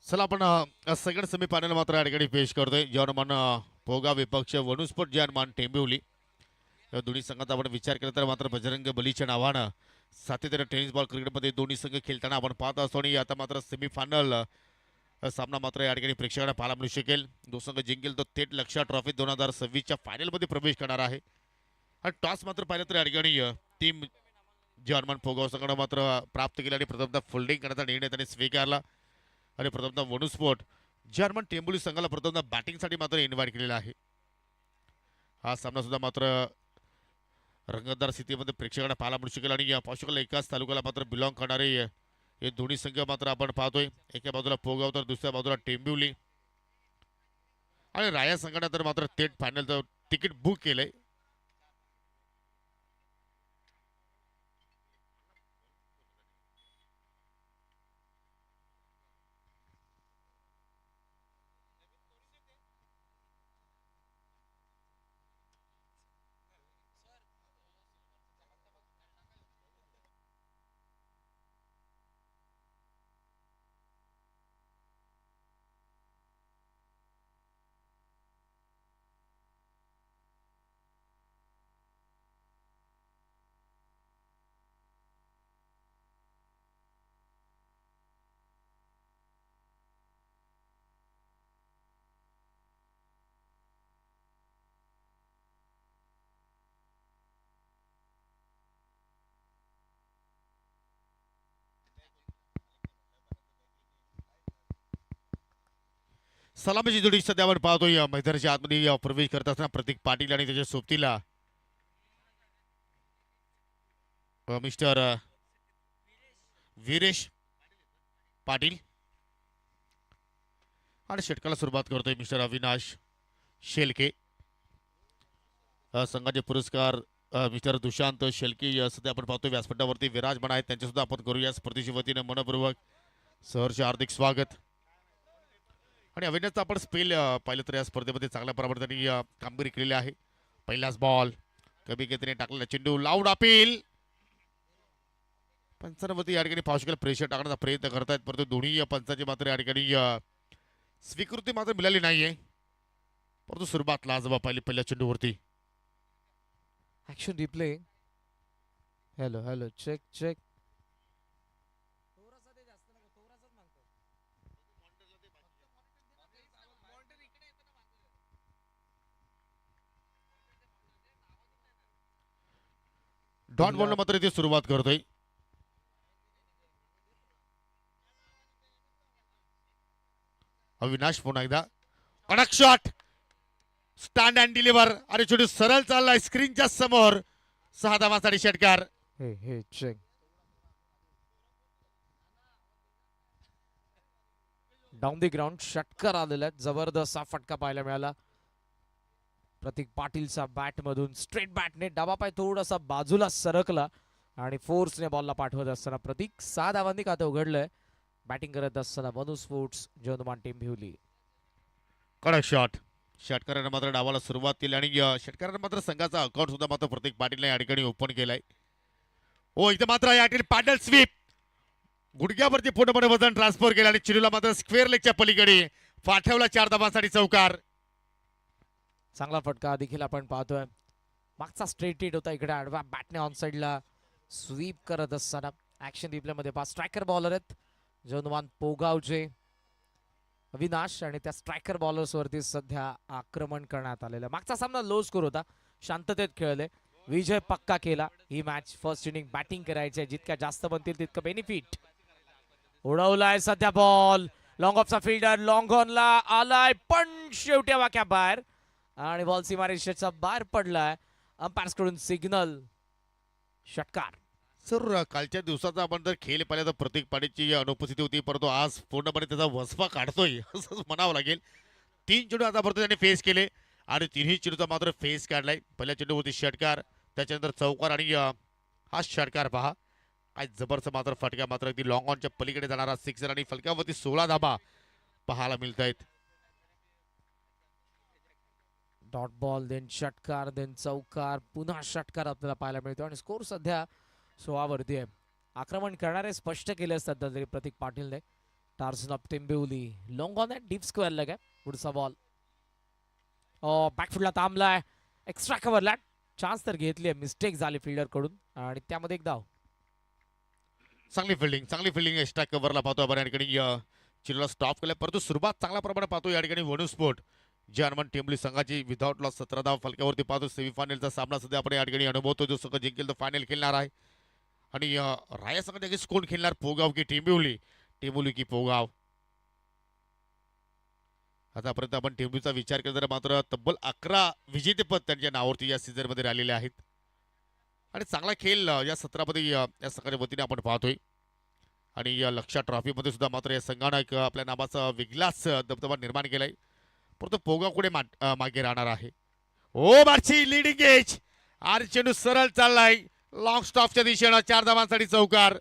चला आपण second semi final मात्र या ठिकाणी पेश करतोय जर्मन पोगा विपक्ष वनुस्फोट जर्मन टेंबिवली या दोन्ही संघाचा आपण विचार केला तर मात्र बजरंग बलीच्या नावानं सातत्याने टेनिस बॉल क्रिकेटमध्ये दोन्ही संघ खेळताना आपण पाहत असतो आणि आता मात्र सेमीफायनल सामना मात्र या ठिकाणी प्रेक्षकांना पाहायला मिळू शकेल. जो संघ जिंकेल तो थेट लक्षा ट्रॉफी 2026च्या फायनलमध्ये प्रवेश करणार आहे. आणि टॉस मात्र पाहिलं तर या ठिकाणी टीम जर्मन पोगाव संघानं मात्र प्राप्त केला आणि प्रथमतः फिल्डिंग करण्याचा निर्णय त्यांनी स्वीकारला आणि प्रथमतः वनुस्फोट जर्मन टेंबुली संघाला प्रथमतः बॅटिंगसाठी मात्र इन्व्हाइट केलेला आहे. हा सामना सुद्धा मात्र रंगतदार स्थितीमध्ये प्रेक्षकांना पाहायला मिळू शकेल आणि या पावसाळ्याला एकाच तालुक्याला मात्र बिलॉंग करणारे हे दोन्ही संघ मात्र आपण पाहतोय. एका बाजूला पोगाव तर दुसऱ्या बाजूला टेंबिवली आणि राया संघाने तर मात्र थेट फायनलचं तिकीट बुक केलंय. सलामीची जोडी सध्या आपण पाहतोय मैदानाच्या आतमध्ये प्रवेश करत असताना प्रतीक पाटील आणि त्याच्या सोबतीला मिस्टर वीरेश पाटील आणि षटकाला सुरुवात करतोय मिस्टर अविनाश शेलके. संघाचे पुरस्कार मिस्टर दुशांत शेलके सध्या आपण पाहतोय व्यासपीठावरती विराजमान आहेत. त्यांचे सुद्धा आपण करूया स्पर्धेच्या वतीनं मनपूर्वक सहर्ष हार्दिक स्वागत. आणि अविनाशचा आपण स्पेल पाहिलं तर या स्पर्धेमध्ये चांगल्या प्रमाणात त्यांनी कामगिरी केलेली आहे. पहिलाच बॉल कमी गतीने टाकलेला चेंडू लाऊड अपील पंचांवरती या ठिकाणी पावसाला प्रेशर टाकण्याचा प्रयत्न करतायत परंतु दोन्ही पंचांची मात्र या ठिकाणी स्वीकृती मात्र मिळाली नाहीये. परंतु सुरुवात लाजवाब पाहिली पहिल्या चेंडूवरती. Action replay. Hello hello check check. Dot बॉलनं मात्र इथे सुरुवात करतोय. अविनाश पुन्हा एकदा कडक शॉट स्टँड अँड डिलिव्हर आणि छोटी सरळ चाललाय स्क्रीनच्या समोर 6 धावांसाठी षटकार. हे हे चेक. डाऊन दी ग्राउंड षटकार आलेला आहे. जबरदस्त हा फटका पाहायला मिळाला. प्रतीक पाटीलचा बॅट मधून स्ट्रेट बॅटने डावा पाय थोडासा बाजूला सरकला आणि फोर्सने बॉलला पाठवत असताना प्रतीक 6 धावांनी खातं उघडलंय. बॅटिंग करत असताना वनु स्पोर्ट्स जर्मन टेंबिवली. कडक शॉट षटकारानं मात्र डावाला सुरुवात केली आणि षटकारानं मात्र संघाचा अकाउंट सुद्धा मात्र प्रतीक पाटीलने या ठिकाणी ओपन केलाय. हो इथं मात्र या ठिकाणी पॅडल स्वीप गुडघ्यावरती पूर्णपणे वजन ट्रान्सफर केलं आणि चिरूला मात्र स्क्वेअर लेगच्या पलीकडे पाठवला 4 धावांसाठी चौकार. चांगला फटका देखील आपण पाहतोय. मागचा स्ट्रेट हिट होता इकडे आडवा बॅटने ऑन साइडला स्वीप करत असताना ऍक्शन रिप्ले मध्ये 5 स्ट्रायकर बॉलर आहेत. जर्मन पोगावचे अविनाश आणि त्या स्ट्रायकर बॉलर्स वरती सध्या आक्रमण करण्यात आलेलं. मागचा सामना लो स्कोर होता. शांततेत खेळले. विजय पक्का केला. ही मॅच फर्स्ट इनिंग बॅटिंग करायची आहे. जितक्या जास्त बनतील तितकं बेनिफिट. उडवलाय सध्या बॉल. लॉंग ऑफचा फिल्डर लॉंग ऑनला आलाय पण शेवट्या वाक्या बाहेर आणि बॉल सीमारेषेचा बाहेर पडलाय. अंपायर्स कडून सिग्नल षटकार. सर कालच्या दिवसाचा आपण जर खेळ पाहिला तर प्रतीक पाटीलची अनुपस्थिती होती परंतु आज पूर्णपणे त्याचा वसफा काढतोय असंच म्हणावं लागेल. 3 चेंडू आतापर्यंत त्याने फेस केले आणि तिन्ही चेंडूचा मात्र फेस काढलाय. पहिल्या चेंडूवरती षटकार त्याच्यानंतर चौकार आणि हा षटकार पहा काय जबरदस्त मात्र फटका मात्र अगदी लॉंग ऑनच्या पलीकडे जाणारा सिक्सर आणि फलकावरती 16 धाबा पाहायला मिळत आहेत. डॉट बॉल देन षटकार देन चौकार पुन्हा षटकार आपल्याला पाहायला मिळतो आणि स्कोर सध्या 16 वरती आहे. आक्रमण करणारे स्पष्ट केले असतात तरी प्रतीक पाटीलने टार्झन ऑफ टेंबिवली लॉंग ऑन आहे डीप स्क्वेअर लग आहे पुढचा बॉल बॅकफुटला थांबलाय एक्स्ट्रा कव्हरला चान्स तर घेतली मिस्टेक झाली फिल्डर कडून आणि त्यामध्ये एक धाव. चांगली फिल्डिंग एक्स्ट्रा कव्हरला पाहतो आपण या ठिकाणी चिरूला स्टॉप केलं, परंतु सुरुवात चांगल्या प्रमाणात पाहतो या ठिकाणी वणू स्पोर्ट जे हनुमान टेंबली संघाची विदाउट लॉस 17 धाव फलक्यावरती पाहतो. सेमीफायनलचा सामना सध्या आपण या ठिकाणी अनुभवतो. जो संघ जिंकेल तो फायनल खेळणार आहे आणि राया संघाच्या अगेन्स्ट कोण खेळणार, पोगाव की टेंबिवली, टेंबिवली की पोगाव. आतापर्यंत आपण टेंबिवलीचा विचार केला तर मात्र तब्बल 11 विजेतेपद त्यांच्या नावावरती या सीझनमध्ये राहिलेले आहेत आणि चांगला खेळ या सत्रामध्ये या संघाच्या वतीने आपण पाहतोय. आणि या लक्षा ट्रॉफीमध्ये सुद्धा मात्र या संघानं एक आपल्या नावाचा वेगळाच दबदबा निर्माण केलाय, परंतु पोगाव कुठे मागे राहणार आहे. ओ मार्ची लीडिंग एज आणि चेंडू सरळ चाललाय लॉंग स्टॉपच्या दिशेनं 4 धावांसाठी चौकार.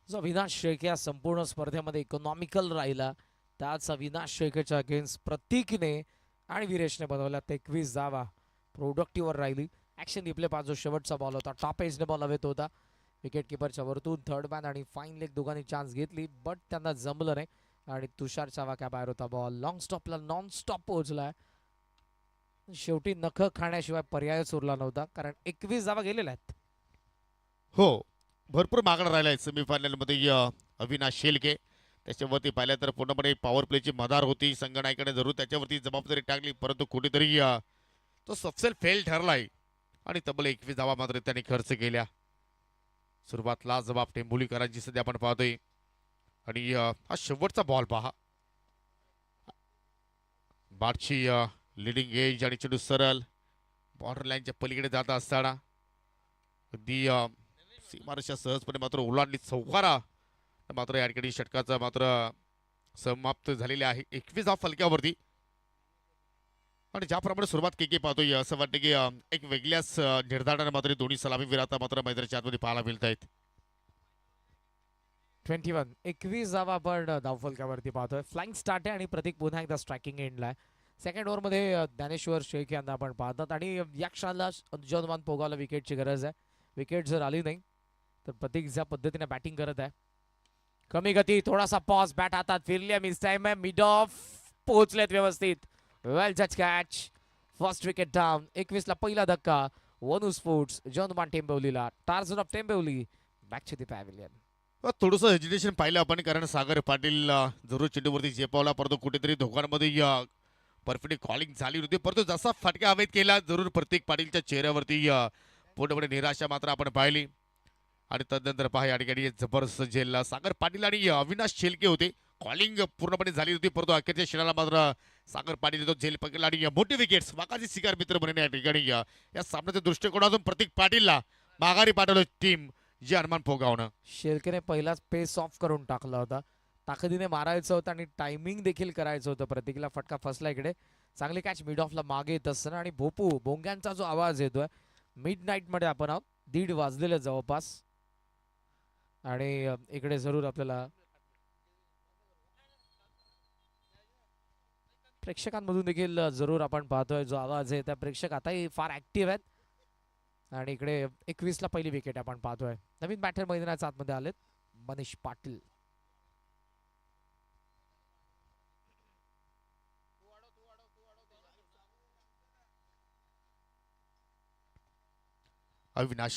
जो अविनाश शेळके या संपूर्ण स्पर्धेमध्ये इकॉनॉमिकल राहिला त्याच अविनाश शेळकेच्या अगेन्स्ट प्रतीकने आणि वीरेशने बनवल्या 21 धावा प्रोडक्टिव्हवर राहिली. ऍक्शन रिप्ले पास जो शेवटचा बॉल होता टॉप एजने बॉल हवेत होता विकेट किपरच्या वरतून थर्ड मॅन आणि फाईन लेग दोघांनी चान्स घेतली बट त्यांना जमलं नाही आणि तुषार चावाक्या बाहेर होता बॉल लॉंग स्टॉपला नॉन स्टॉप पोहोचलाय. शेवटी नख खाण्याशिवाय पर्यायच उरला नव्हता कारण 21 धावा गेलेल्या आहेत. हो, भरपूर मागणं राहिला आहे सेमीफायनलमध्ये अविनाश शेळके. त्याच्यावरती पाहिलं तर पूर्णपणे पॉवर प्लेची मदार होती, संघनायकाने जरूर त्याच्यावरती जबाबदारी टाकली, परंतु कुठेतरी तो सपसेल फेल ठरलाय आणि तब्बल 21 धावा मात्र त्यांनी खर्च केल्या. सुरुवातला जबाब टेंबुलीकरांची सध्या आपण पाहतोय आणि हा शेवटचा बॉल पहा. बारची लिडिंग एज आणि चेंडू सरळ बॉर्डर लाईनच्या पलीकडे जात असताना अगदी सीमारेषा सहजपणे मात्र ओलांडली चौकारा मात्र या ठिकाणी षटकाचा मात्र समाप्त झालेले आहे. 21 धाव फलक्यावरती आणि ज्याप्रमाणे सुरुवात के पाहतोय असं वाटतं की एक वेगळ्याच निर्धाराने मात्र दोन्ही सलामीवीर आता मात्र मैदानाच्या आतमध्ये पाहायला मिळत आहेत. 21 धावा आपण धावफलकावरती पाहतोय. फ्लाइंग स्टार्ट आहे आणि प्रतीक पुन्हा एकदा स्ट्रायकिंग एंडला आहे. सेकंड ओव्हरमध्ये ज्ञानेश्वर शेळके यांना आपण पाहतात आणि या क्षणाला जॉनवान पोगावला विकेटची गरज आहे. विकेट जर आली नाही तर प्रतीक ज्या पद्धतीने बॅटिंग करत आहे कमी गती थोडासा पॉज बॅट हातात फिरली मिस टाइम आहे मिड ऑफ पोहोचलेत व्यवस्थित वेल जज कॅच फर्स्ट विकेट डाऊन. 21 ला पहिला धक्का वनू स्पोर्ट्स जॉनवान टेंबिवलीला Tarzan of Tembivli back to the pavilion. थोडंसं हेजिटेशन पाहिलं आपण कारण सागर पाटील जरूर चेंडूवरती झेपावला, परंतु कुठेतरी दोघांमध्ये परफेक्ट कॉलिंग झाली होती, परंतु जसा फटका हवेत केला जरूर प्रतीक पाटीलच्या चेहऱ्यावरती पूर्णपणे निराशा मात्र आपण पाहिली. आणि तदनंतर पहा या ठिकाणी जबरदस्त झेलला सागर पाटील आणि अविनाश शेळके होते. कॉलिंग पूर्णपणे झाली होती, परंतु अखेरच्या क्षणाला मात्र सागर पाटील तो झेल पकडला आणि मोठी विकेट्स वाकाची शिकार मित्र बनणे या ठिकाणी या सामन्याच्या दृष्टिकोनातून प्रतीक पाटीलला माघारी पाठवलं टीम जे हनुमान पोगावनं. शेळकेने पहिलाच पेस ऑफ करून टाकला होता, ताकदीने मारायचं होतं आणि टायमिंग देखील करायचं होतं. प्रतीकला फटका फसला इकडे. चांगली कॅच मिड ऑफला मागे येत असताना आणि भोपू भोंग्यांचा जो आवाज येतोय मिड नाईट मध्ये आपण आहोत 1:30 वाजलेले जवळपास आणि इकडे जरूर आपल्याला प्रेक्षकांमधून देखील जरूर आपण पाहतोय जो आवाज आहे त्या प्रेक्षक आताही फार ऍक्टिव्ह आहेत आणि इकडे 21 ला पहिली विकेट आपण पाहतोय. नवीन बॅटर मैदानाच्या आतमध्ये आलेत मनीष पाटील. अविनाश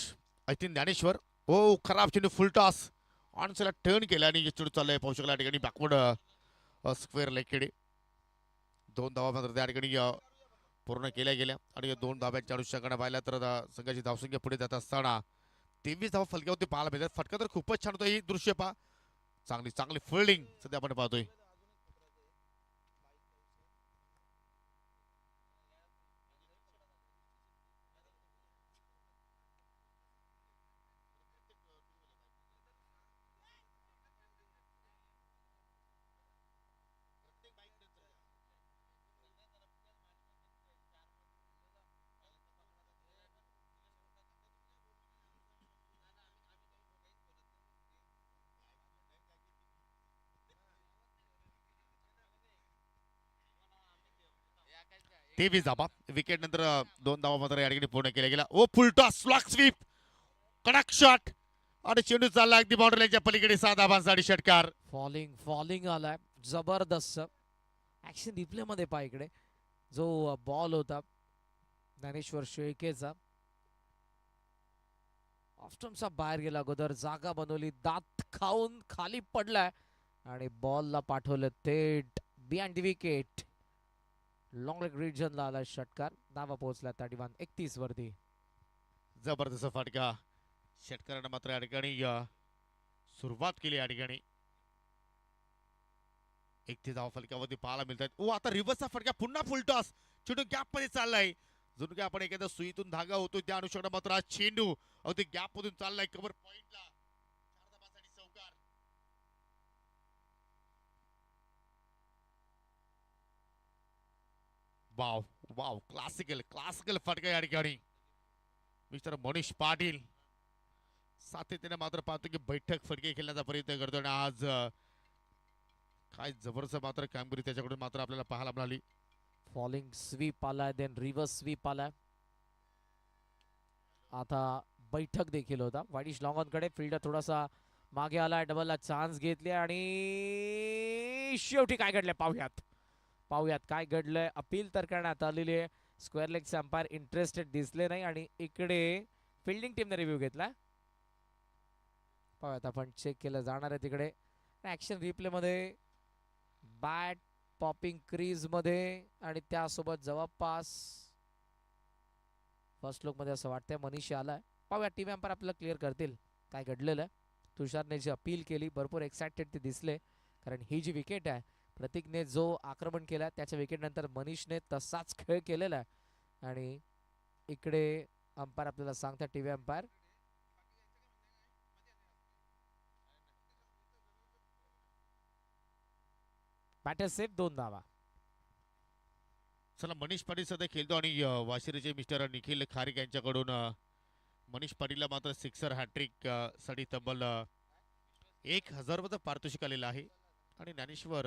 आय थिंक ज्ञानेश्वर ओ खराब चेंडू फुल टॉस ऑनसेला टर्न केला आणि चेंडू चाललाय पाहू शकला या ठिकाणी बॅकवर्ड स्क्वेअर लेगकडे. 2 धावा मात्र त्या ठिकाणी पूर्ण केल्या गेल्या आणि 2 धाब्यांच्या अनुषंगाने पाहिल्या तर संघाची धावसंख्या पुढे जात असताना 23 धावा फलक्यावरती पाहायला मिळतात. फटका तर खूपच छान होता. ही दृश्य पहा चांगली फिल्डिंग सध्या आपण पाहतोय. ते 20 धाबा विकेट नंतर 2 धावा मात्र या ठिकाणी पूर्ण केल्या गेल्या. ओ फुल टॉस स्लॉक स्वीप कडक शॉट आणि चेंडू चालला अगदी बाउंड्रीच्या पलीकडे 6 धावांसाठी षटकार. फॉलिंग आलाय जबरदस्त. ऍक्शन रिप्ले मध्ये पहा इकडे जो बॉल होता ज्ञानेश्वर शेळकेचा ऑफ्टमचा बाहेर गेला, अगोदर जागा बनवली, दात खाऊन खाली पडलाय आणि बॉलला पाठवलं थेट behind the wicket. Long leg रिजनला आला षटकार. धावा पोहोचला 31 वरती. जबरदस्त फटका. षटकारानं मात्र या ठिकाणी सुरुवात केली. या ठिकाणी 31 धावा फलकावरती पाहायला मिळतात. ओ आता रिव्हर्सचा फटका, पुन्हा फुल टॉस. चेंडू गॅप मध्ये चाललाय. जणू काय आपण एखाद्या सुईतून धागा होतो त्या अनुषंगाने मात्र हा चेंडू अगदी गॅप मधून चाललाय कव्हर पॉइंटला. 4 धावांसाठी चौकार. वाव वाव, क्लासिकल फटका या ठिकाणी. मिस्टर मनीष पाटील सातत्याने मात्र पाहतो की बैठक फटके खेळण्याचा प्रयत्न करतो आणि आज काय जबरदस्त मात्र कामगिरी त्याच्याकडून मात्र आपल्याला पाहायला मिळाली. फॉलिंग स्वीप आलाय, देन रिव्हर्स स्वीप आलाय. आता बैठक देखील होता. वाईडिश लॉंगॉनकडे फिल्डर थोडासा मागे आलाय, डबलला चान्स घेतली आणि शेवटी काय घडलंय पाहूयात काय घडलंय. अपील तर करण्यात आलेली आहे. स्क्वेअर लेगचे अंपायर इंटरेस्टेड दिसले नाही आणि इकडे फिल्डिंग टीमने रिव्ह्यू घेतला. पाहूयात आपण, चेक केलं जाणार आहे तिकडे. ऍक्शन रिप्ले मध्ये बॅट पॉपिंग क्रीज मध्ये आणि त्यासोबत जवळपास फर्स्ट लुक मध्ये असं वाटतंय मनीष आलाय. पाहूया टीम अंपायर आपल्याला क्लिअर करतील काय घडलेलं आहे. तुषारने जी अपील केली भरपूर एक्साइटेड ते दिसले, कारण ही जी विकेट आहे प्रतीकने जो आक्रमण केला त्याच्या विकेट नंतर मनीषने तसाच खेळ केलेला आहे. आणि इकडे अंपायर आपल्याला सांगतात, टीव्ही अंपायर बॅटर सेफ 2 धावा. चला, मनीष पाटील सध्या खेळतो आणि वाशिरीचे मिस्टर निखिल खारिक यांच्याकडून मनीष पाटीलला मात्र सिक्सर हॅट्रिक साठी तब्बल 1000 रुपयाचं पारितोषिक आलेलं आहे. आणि ज्ञानेश्वर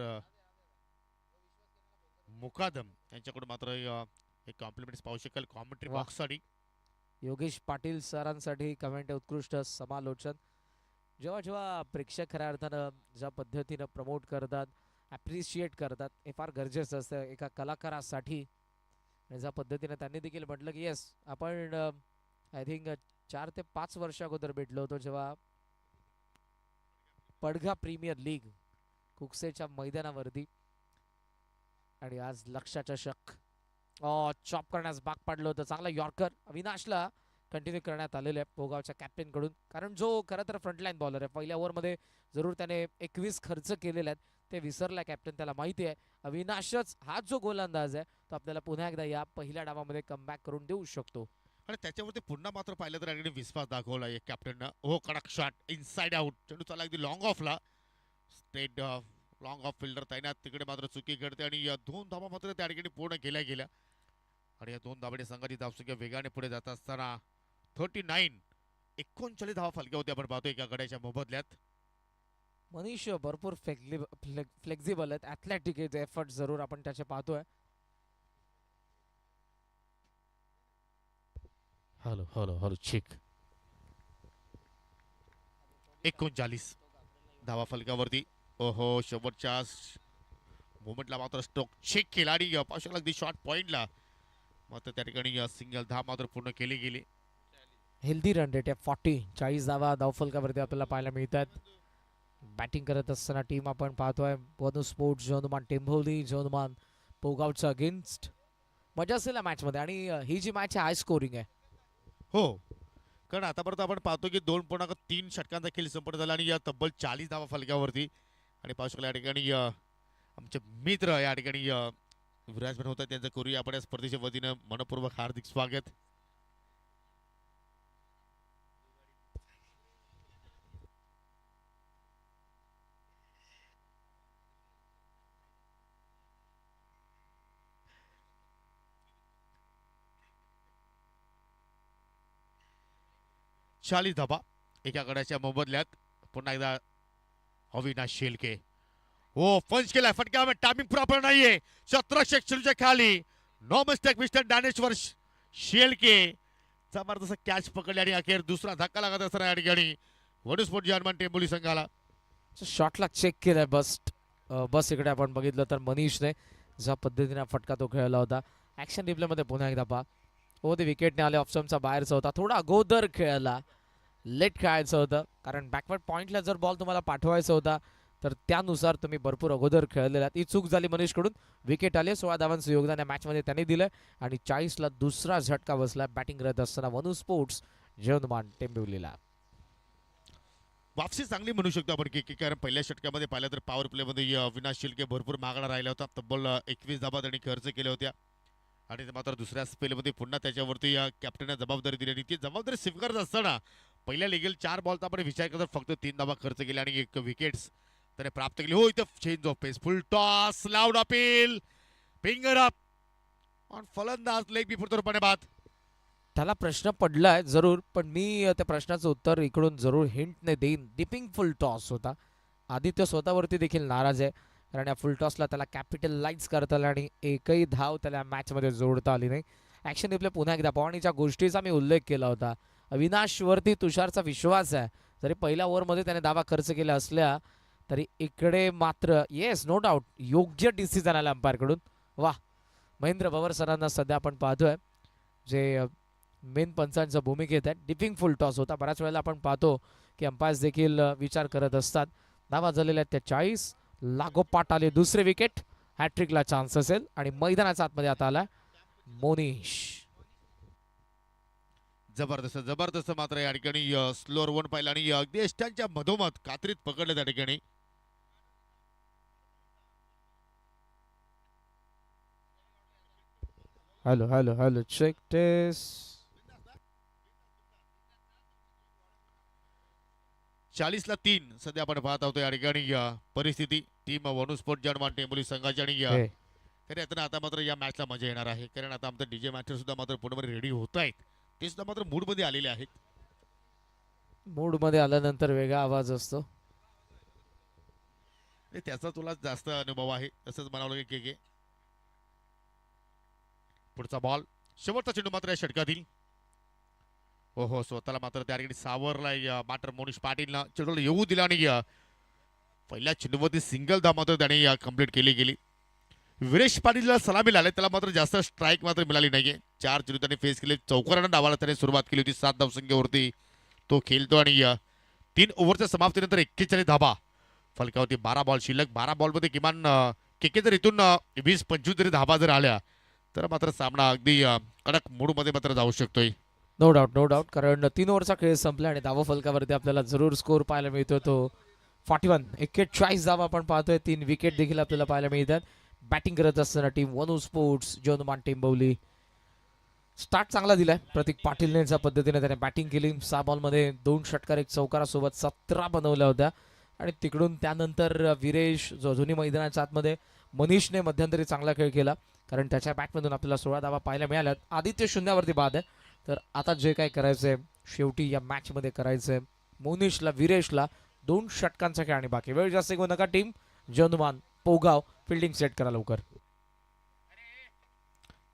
मुकादम यांच्याकडून मात्र एक कॉम्प्लिमेंट पाहू शकाल कॉमेंट्री वाह. बॉक्स साठी. योगेश पाटील सरांसाठी कमेंट उत्कृष्ट समालोचन. जेव्हा जेव्हा प्रेक्षक खऱ्या अर्थानं ज्या पद्धतीनं प्रमोट करतात, ॲप्रिशिएट करतात, हे फार गरजेचं असतं एका कलाकारासाठी. आणि ज्या पद्धतीनं त्यांनी देखील म्हटलं की येस आपण आय थिंक 4 ते 5 वर्ष अगोदर भेटलो होतो, जेव्हा पडघा प्रीमियर लीग कुकसेच्या मैदानावरती. आणि आज लक्ष्य चषक चॉप करण्यास भाग पाडलं होतं. चांगला यॉर्कर अविनाशला कंटिन्यू करण्यात आलेलं आहे पोगावच्या कॅप्टन कडून, कारण जो खरं तर फ्रंटलाईन बॉलर आहे. पहिल्या ओव्हरमध्ये जरूर त्याने 21 खर्च केलेले आहेत, ते विसरलाय कॅप्टन, त्याला माहिती आहे. अविनाशच हा जो गोलंदाज आहे तो आपल्याला पुन्हा एकदा या पहिल्या डावामध्ये कमबॅक करून देऊ शकतो. आणि त्याच्यावरती पुन्हा मात्र पाहिलं तर याकडे विश्वास दाखवला एक कॅप्टननं. हो, कडक शॉट इनसाइड आउट. चेंडू चालला अगदी लॉंग ऑफला. स्ट्रेट लॉंग ऑफ फिल्डर तैनात, तिकडे मात्र चुकी घडते आणि या 2 धावा मात्र त्या ठिकाणी पूर्ण केल्या गेल्या. आणि या 2 धावांनी संघाची धावसंख्या वेगाने पुढे जात असताना 39 धावा फलक्यावरती आपण पाहतो एका गड्याच्या मोबदल्यात. मनीष भरपूर फ्लेक्झिबल आहेत, ॲथलेटिक आहेत, एफर्ट जरूर आपण त्याचे पाहतोय. Hello check. 39 धावा फलकावरती. ओहो, शेवटच्या मोमेंटला मात्र स्ट्रोक चेक केला आणि पावसाला अगदी शॉर्ट पॉइंटला मात्र त्या ठिकाणी सिंगल धाव मात्र पूर्ण केली गेली. हेल्दी रन रेट आहे 40 धावा धावफलकावरती आपल्याला पाहायला मिळतात. बॅटिंग करत असताना टीम आपण पाहतोय वनू स्पोर्ट्स जोनुमान टेंभोली, जोनुमान पोगावच्या अगेन्स्ट. मजा असेल या मॅच मध्ये, आणि ही जी मॅच आहे हाय स्कोरिंग आहे. हो, कारण आतापर्यंत आपण पाहतो की 2.3 षटकांचा खेळ संपन्न झाला आणि या तब्बल 40 धावा फलकावरती. आणि पाहू शकला या ठिकाणी आमचे मित्र या ठिकाणी विराजमान होतात, त्यांचं करूया आपण या स्पर्धेच्या वतीनं मनपूर्वक हार्दिक स्वागत. चालीस धाबा एका गड्याच्या मोबदल्यात. पुन्हा एकदा अविनाश शेलके. हो, पंच केलाय फटका, टायमिंग प्रॉपर नाहीये. 17 चेंडूच्या खाली. No mistake mister Dnyaneshwar Shelke. जबरदस्त कॅच पकडली आणि अखेर दुसरा धक्का लागत असताना या ठिकाणी वनुस्फोट जानमान टेंबोली संघाला. शॉटला चेक केलाय बस इकडे आपण बघितलं तर मनीषने ज्या पद्धतीने फटका तो खेळला होता. ऍक्शन रिप्लेमध्ये पुन्हा एकदा पहा. हो ते विकेटने आले, ऑप्शनचा बाहेरचा होता, थोडा अगोदर खेळला, लेट खेळायचं होतं कारण बॅकवर्ड पॉइंटला जर बॉल तुम्हाला पाठवायचा होता तर त्यानुसार तुम्ही भरपूर अगोदर खेळलेला. ही चूक झाली मनीषकडून. विकेट आले, 16 धावांचं योगदान या मॅचमध्ये त्यांनी दिलं आणि 40ला दुसरा झटका बसला बॅटिंग करत असताना वनू स्पोर्ट्स जयनुमान टेंबिवलीला. वापसी चांगली म्हणू शकतो आपण की कारण पहिल्या षटकामध्ये पाहिलं तर पॉवर प्लेमध्ये अविनाश शिल्के भरपूर मागणा राहिला होता. तब्बल 21 धाबा त्यांनी खर्च केल्या होत्या आणि मात्र दुसऱ्या स्पेलमध्ये पुन्हा त्याच्यावरती या कॅप्टनने जबाबदारी दिली आणि ती जबाबदारी स्वीकारत असताना पहिल्या लिगल 4 बॉलचा आपण विचार करता फक्त 3 धाबा खर्च केल्या आणि 1 विकेट्स त्याने प्राप्त केली. हो, इथं change of pace, full toss, loud appeal, finger up on फलंदाज, लेग बिफोर तोरपणे बाद. त्याला प्रश्न पडलाय जरूर, पण मी त्या प्रश्नाचं उत्तर इकडून जरूर हिंटने देईन. डिपिंग फुल टॉस होता. आदित्य स्वतःवरती देखील नाराज आहे कारण या फुल टॉसला त्याला कॅपिटलाइज करता आलं आणि एकही धाव त्याला मॅचमध्ये जोडता आली नाही. ॲक्शन रिप्ले पुन्हा एकदा पवानीच्या गोष्टीचा मी उल्लेख केला होता. अविनाशवरती तुषारचा विश्वास आहे. जरी पहिल्या ओव्हरमध्ये त्याने धावा खर्च केल्या असल्या तरी इकडे मात्र येस नो डाऊट योग्य डिसिजन आला अंपायरकडून. वा, महेंद्र पवार सरांना सध्या आपण पाहतोय जे मेन पंचांच्या भूमिकेत आहे. डिपिंग फुल टॉस होता. बऱ्याच वेळेला आपण पाहतो की अंपायर्स देखील विचार करत असतात. धावा झालेल्या आहेत त्या 40, लागोपाठ आले दुसरे विकेट, हॅट्रिकला चान्स असेल आणि मैदानाच्या आतमध्ये आता आला मोनीश. जबरदस्त जबरदस्त मात्र या ठिकाणी स्लोअर वन पाहिला आणि अगदी यष्ट्यांच्या मधोमध कात्रीत पकडलं त्या ठिकाणी. Hello hello hello check test. 40ला 3 सध्या आपण पाहत आहोत या ठिकाणी परिस्थिती टीम वनुस्पोर्ट जयनुमान टेंबोली संघाची आणि खरे आता मात्र या मॅचला मजा येणार आहे कारण आता आमचं डीजे मॅचर सुद्धा मात्र पुढे रेडी होत आहेत. ते सुद्धा मात्र मूड मध्ये आलेले आहेत. मूड मध्ये आल्यानंतर वेगळा आवाज असतो. त्याचा तुला जास्त अनुभव आहे असंच म्हणावं लागेल के. पुढचा बॉल, शेवटचा चेंडू मात्र या षटकातील. हो, स्वतःला मात्र त्या ठिकाणी सावरला मात्र मोनिश पाटीलनं चेंडूला येऊ दिला आणि पहिल्या चेंडूवरती सिंगल धाव मात्र त्याने कंप्लीट केली गेली. विरेश पाटीलला सलामी लागले, त्याला मात्र जास्त स्ट्राईक मात्र मिळाली नाहीये. 4 चेंडू त्याने फेस केले, चौकारानं डावाला त्याने सुरुवात केली होती. 7 धावसंख्येवरती तो खेळतो आणि 3 ओव्हरच्या समाप्तीनंतर 41 धाबा फलकावरती. 12 बॉल शिल्लक. 12 बॉलमध्ये किमान केके जर इथून 20-25 जरी धाबा जर आल्या तर मात्र सामना अगदी कडक मूडमध्ये मात्र जाऊ शकतोय. नो डाऊट कारण 3 ओव्हरचा खेळ संपला आणि धावा फलकावरती आपल्याला जरूर स्कोर पाहायला मिळतो तो 41. 41 धावा आपण पाहतोय. 3 विकेट देखील आपल्याला पाहायला मिळतात. बॅटिंग करत असताना टीम वनू स्पोर्ट्स जयनुमान टेंबिवली. स्टार्ट चांगला दिलाय प्रतीक पाटीलने, ज्या पद्धतीने त्याने बॅटिंग केली. 6 बॉलमध्ये 2 षटकार 1 चौकारासोबत 17 बनवल्या होत्या आणि तिकडून त्यानंतर विरेश जो अजूनही मैदानाच्या आतमध्ये, मनीषने मध्यंतरी चांगला खेळ केला कारण त्याच्या बॅटमधून आपल्याला 16 धावा पाहायला मिळाल्यात. आदित्य शून्यावरती बाद आहे. तर आता जे काय करायचंय शेवटी या मॅचमध्ये करायचंय मोनिशला, विरेशला 2 षटकांचा खेळ आणि बाकी वेळ जास्त घेऊ नका. टीम जयनुमान पोगाव फिल्डिंग सेट करा लवकर.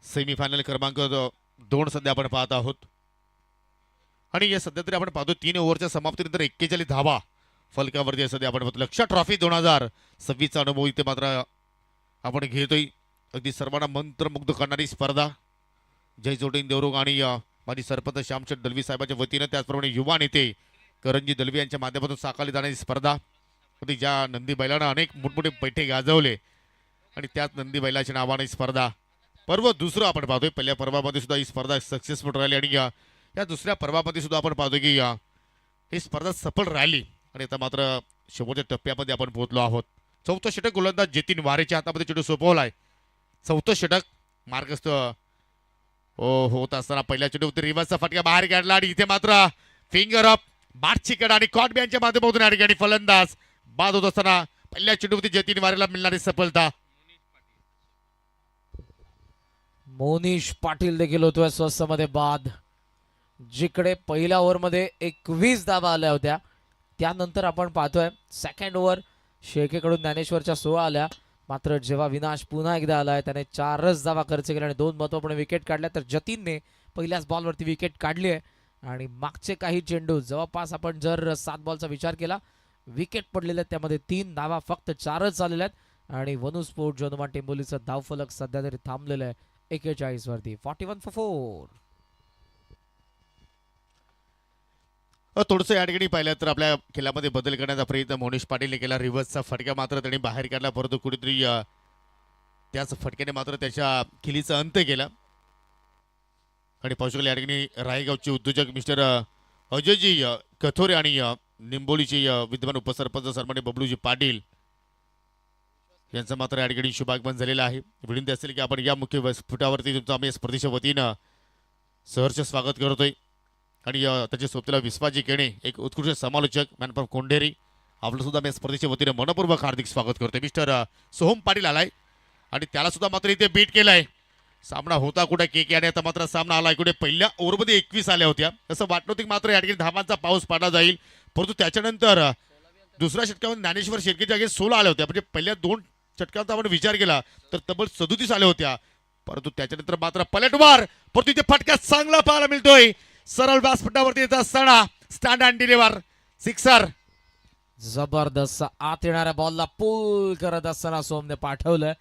सेमीफायनल क्रमांक 2 सध्या आपण पाहत आहोत आणि या सध्या तरी आपण पाहतो 3 ओव्हरच्या समाप्तीनंतर 41 धावा फलकावरती सध्या आपण पाहतो. लक्षा ट्रॉफी 2026चा अनुभव इथे मात्र आपण घेतोय. अगदी सर्वांना मंत्रमुग्ध करणारी स्पर्धा. जय जोटेन देवरुख आणि माजी सरपंच श्यामचंद दलवी साहेबांच्या वतीनं, त्याचप्रमाणे युवा नेते करंजी दलवी यांच्या माध्यमातून साकारली जाणारी स्पर्धा. ज्या नंदी बैलानं अनेक मोठमोठे पैठे गाजवले आणि त्याच नंदी बैलाच्या नावाने स्पर्धा पर्व दुसरं आपण पाहतोय. पहिल्या पर्वामध्ये सुद्धा ही स्पर्धा सक्सेसफुल राहिली आणि या दुसऱ्या पर्वामध्ये सुद्धा आपण पाहतोय की ही स्पर्धा सफल राहिली आणि आता मात्र शेवटच्या टप्प्यामध्ये आपण पोहोचलो आहोत. 4थं षटक गोलंदाज जतीन वारेच्या हातामध्ये चेंडू सोपवलाय. 4थं षटक मार्गस्थ होत असताना पहिल्या चेंडूवरती रिव्हर्सचा फटका बाहेर काढला आणि इथे मात्र फिंगर अप, बाटची कड आणि कॉट बॅनच्या माध्यमातून या ठिकाणी फलंदाज बाद होत असताना पहिल्या चेंडूवरती जतीन वारेला मिळणारी सफलता. मोनिश पाटील देखील होतोय स्वस्तमध्ये बाद. जिकडे पहिल्या ओव्हरमध्ये 21 धावा आल्या होत्या, त्यानंतर आपण पाहतोय सेकंड ओव्हर शेळकेकडून ज्ञानेश्वरच्या 16 आल्या. मात्र जेव्हा विनाश पुन्हा एकदा आलाय त्याने 4च धावा खर्च केल्या आणि 2 महत्त्वपूर्ण विकेट काढल्या. तर जतीनने पहिल्याच बॉलवरती विकेट काढली आहे आणि मागचे काही चेंडू जवळपास आपण जर 7 बॉलचा विचार केला, विकेट पडलेले आहेत त्यामध्ये 3 धावा फक्त 4च आलेल्या आहेत आणि वनू स्पोर्ट जो हनुमान टेंबोलीचा धावफलक सध्या तरी थांबलेला आहे 41 वरती 41 for 4. थोडंसं या ठिकाणी पाहिलं तर आपल्या खेळामध्ये बदल करण्याचा प्रयत्न मोनिश पाटीलने केला. रिव्हर्सचा फटका मात्र त्यांनी बाहेर काढला, परंतु कुठेतरी त्याच फटक्याने मात्र त्याच्या खिलीचा अंत केला. आणि पाहू शकले या ठिकाणी रायगावचे उद्योजक मिस्टर अजयजी कथोरे आणि निंबोलीचे विद्यमान उपसरपंच सन्मान्य बबलूजी पाटील यांचं मात्र या ठिकाणी शुभागमन झालेलं आहे. विनंती असेल की आपण या मुख्य व्यासपीठावरती तुमचं आम्ही स्पर्धेच्या वतीनं सहर्ष स्वागत करतोय. आणि त्याच्या सोबतीला विश्वाजी केणे एक उत्कृष्ट समालोचक मॅन फ्रॉम कोंढेरी, आपलं सुद्धा मी स्पर्धेच्या वतीने मनपूर्वक हार्दिक स्वागत करतोय. मिस्टर सोहम पाटील आलाय आणि त्याला सुद्धा मात्र इथे बीट केलाय. सामना होता कुठे के आणि आता मात्र सामना आला इकडे. पहिल्या ओव्हरमध्ये 21 आल्या होत्या, असं वाटत होतं की मात्र या ठिकाणी धावांचा पाऊस पडला जाईल, परंतु त्याच्यानंतर दुसऱ्या षटकामध्ये ज्ञानेश्वर शेळकेच्या जागी 16 आल्या होत्या. म्हणजे पहिल्या 2 षटकांचा आपण विचार केला तर तब्बल 37 आल्या होत्या, परंतु त्याच्यानंतर मात्र पलटवार, परंतु इथे फटका चांगला पाहायला मिळतोय. सरळ व्यासपीठावरती येत असताना स्टँड अँड डिलिव्हर सिक्सर. जबरदस्त आत येणाऱ्या बॉलला पुल करत असताना सोमने पाठवलं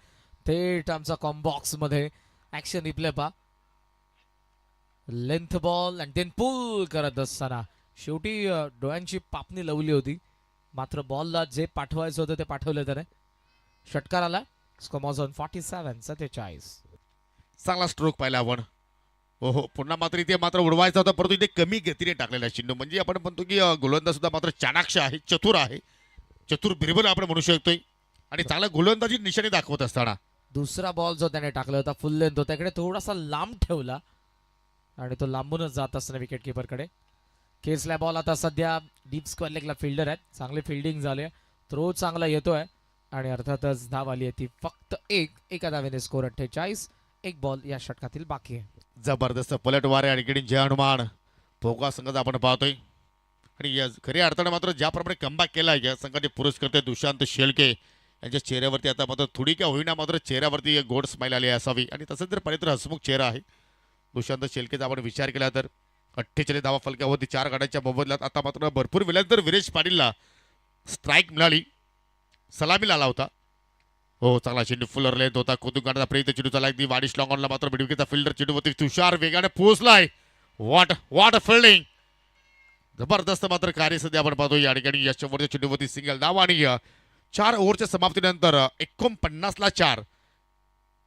थेट आमचा कॉम्बॉक्स मध्ये. ऍक्शन रिप्ले पा, लेंथ बॉल अँड देन पुल करत असताना शेवटी डोळ्यांची पापणी लावली होती, मात्र बॉलला जे पाठवायचं होतं ते पाठवलं त्याने. षटकार आला. स्कोमॉझॉन 47-47. चांगला स्ट्रोक पाहिला आपण. हो, पुन्हा मात्र इथे मात्र उडवायचा होता, परंतु इथे कमी गतीने टाकलेला चेंडू. म्हणजे आपण म्हणतो की गोलंदाज सुद्धा मात्र चाणाक्ष आहे, चतुर आहे, चतुर बिरबल आपण म्हणू शकतोय आणि चांगला गोलंदाजी निशाणी दाखवत असताना दुसरा बॉल जो त्याने टाकला होता फुल लेंथ होता, इकडे थोडासा लांब ठेवला आणि तो लांबूनच जात असताना विकेट किपरकडे. केसला बॉल आता सध्या डीप स्क्वेअर लेगला फिल्डर आहेत, चांगली फिल्डिंग झाली, थ्रो चांगला येतोय आणि अर्थातच धाव आली आहे ती फक्त एका धावेने. स्कोर 48. एक बॉल या षटकातील बाकी आहे. जबरदस्त पलटवार या ठिकाणी जय हनुमान भोगा संघाचा आपण पाहतोय. आणि या खऱ्या अर्थानं मात्र ज्याप्रमाणे कमबॅक केला या संघाचे पुरस्कर्ते दुशांत शेळके यांच्या चेहऱ्यावरती आता मात्र थोडी का होईना मात्र चेहऱ्यावरती एक गोड स्माईल आली असावी. आणि तसंच जर पाहिलं तर हसमुख चेहरा आहे दुशांत शेळकेचा. आपण विचार केला तर 48 धावा फलकावरती 4 गाड्यांच्या मोबदल्यात आता मात्र भरपूर वेळानंतर विरेश पाटीलला स्ट्राईक मिळाली, सलामी आला होता. हो, चांगला चेंडू फुलर लेत होता, कोतुक काढण्याचा प्रयत्न, चेंडू चालला अगदी वाडिश लॉंगॉनला मात्र बिडविकेचा फिल्डर चेंडूवरती तुषार वेगाने पोहोचलाय. वॉट फिल्डिंग, जबरदस्त मात्र कार्य सध्या आपण पाहतो या ठिकाणी. या शेवटच्या चेंडूवरती सिंगल धाव आणि 4 ओव्हरच्या समाप्तीनंतर 49ला 4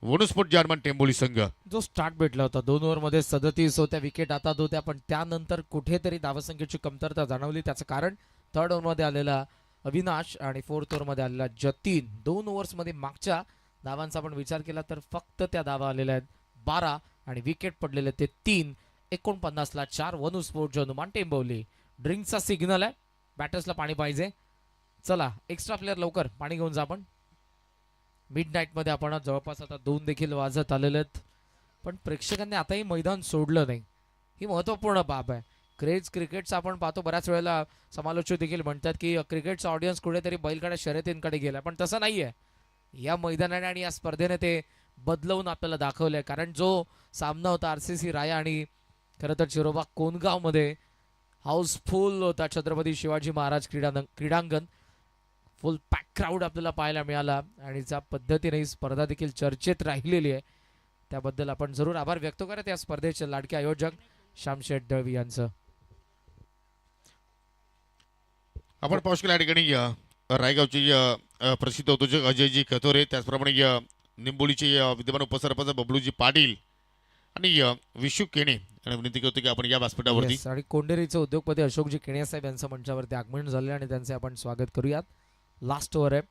वनुस्फोट जर्मन टेंबोली संघ. जो स्टार्ट भेटला होता 2 ओव्हरमध्ये 37 होत्या, विकेट हातात होत्या, पण त्यानंतर कुठेतरी धावसंख्येची कमतरता जाणवली. त्याचं कारण 3rd ओव्हरमध्ये आलेला अविनाश आणि 4th ओव्हरमध्ये आलेला जतीन. 2 ओव्हर्समध्ये मागच्या धावांचा आपण विचार केला तर फक्त त्या धावा आलेल्या आहेत 12 आणि विकेट पडलेले ते 3. 49ला 4 वनू स्पोर्ट हनुमान टेंबोली. ड्रिंकचा सिग्नल आहे, बॅटर्सला पाणी पाहिजे. चला एक्स्ट्रा प्लेअर लवकर पाणी घेऊन जा. आपण मिड नाईटमध्ये आपण जवळपास आता 2 देखील वाजत आलेले आहेत, पण प्रेक्षकांनी आताही मैदान सोडलं नाही, ही महत्त्वपूर्ण बाब आहे. क्रिकेटचं आपण पाहतो बऱ्याच वेळेला समालोचक देखील म्हणतात की क्रिकेटचा ऑडियन्स कुठेतरी बैलगाड्या शर्यतींकडे गेला, पण तसं नाही आहे. या मैदानाने आणि या स्पर्धेने ते बदलवून आपल्याला दाखवलंय. कारण जो सामना होता RCC राया आणि खरं तर चिरोबा कोनगावमध्ये हाऊसफुल होता छत्रपती शिवाजी महाराज क्रीडांगण. फुल पॅक क्राऊड आपल्याला पाहायला मिळाला आणि ज्या पद्धतीने ही स्पर्धा देखील चर्चेत राहिलेली आहे त्याबद्दल आपण जरूर आभार व्यक्त करत या स्पर्धेचे लाडके आयोजक श्यामशेठ दळवी यांचं. आपण पाहू शकतो या ठिकाणी रायगावचे प्रसिद्ध उद्योजक अजयजी कथोरे, त्याचप्रमाणे निंबोलीचे विद्यमान उपसरपंच बबलूजी पाटील आणि विशू केणे यांना विनंती करतो की आपण या व्यासपीठावरती. Yes, आणि कोंढेरीचे उद्योगपती अशोकजी केणे साहेब यांचं मंचावरती आगमन झाले आणि त्यांचे आपण स्वागत करूयात. लास्ट ओव्हर आहे,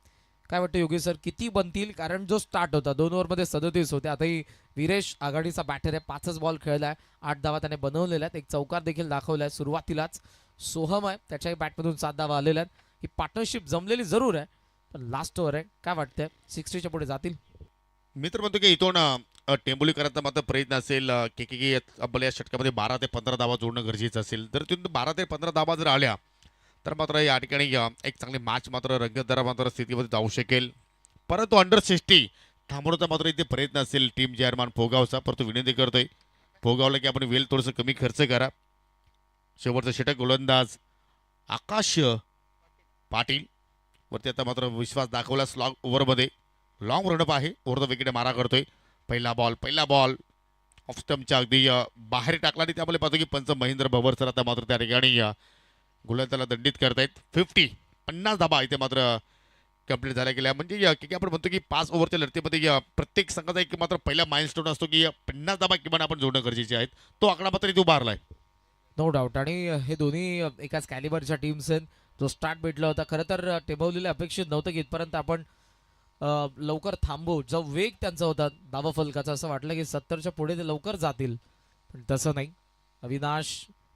काय वाटतं योगी सर किती बनतील? कारण जो स्टार्ट होता 2 ओव्हरमध्ये 37 होते, आताही वीरेश आघाडीचा बॅटर आहे, 5च बॉल खेळलाय, 8 धावा त्याने बनवलेल्या आहेत, एक चौकार देखील दाखवलाय सुरुवातीलाच. सोहम आहे, त्याच्याही बॅटमधून 7 धावा आलेल्या आहेत. ही पार्टनरशिप जमलेली जरूर आहे, पण लास्ट ओव्हर आहे, काय वाटतंय 60च्या पुढे जातील? मी तर म्हणतो की इथून टेंबोलीकरांचा मात्र प्रयत्न असेल की अब्बल या षटकामध्ये 12 ते 15 धावा जोडणं गरजेचं असेल. जर तिथून 12 ते 15 धावा जर आल्या तर मात्र या ठिकाणी एक चांगली मॅच मात्र रंगतदार मात्र स्थितीमध्ये जाऊ शकेल. परंतु अंडर 60 थांबवण्याचा मात्र इथे प्रयत्न असेल टीम चेअरमॅन फोगावचा. परंतु विनंती करतोय फोगावला की आपण वेळ थोडंसं कमी खर्च करा. शेवटचा षटक गोलंदाज आकाश पाटील वरती आता मात्र विश्वास दाखवला स्लॉग ओव्हरमध्ये. लॉंग रनअप आहे, ओव्हर द विकेट मारा करतोय. पहिला बॉल ऑफ स्टंपच्या अगदी बाहेर टाकला आणि त्यामुळे पाहतो की पंच महेंद्र भवर सर आता मात्र त्या ठिकाणी गोलंदाजाला दंडित करतायत. 50 धाबा इथे मात्र कंप्लीट झाल्या गेल्या. म्हणजे की आपण म्हणतो की 5 ओव्हरच्या लढतीमध्ये प्रत्येक संघाचा एक मात्र पहिला माइलस्टोन असतो की 50 धाबा किमान आपण जोडणं गरजेचे आहेत. तो आकडा मात्र इथे उभारलाय. No doubt. आणि हे दोन्ही एकाच कॅलिबरच्या टीम्स आहेत. जो स्टार्ट भेटला होता खरं तर टेंबवलीला अपेक्षित नव्हतं की इथपर्यंत आपण लवकर थांबू. जो वेग त्यांचा होता धावा फलकाचा, असं वाटलं की 70च्या पुढे ते लवकर जातील, पण तसं नाही. अविनाश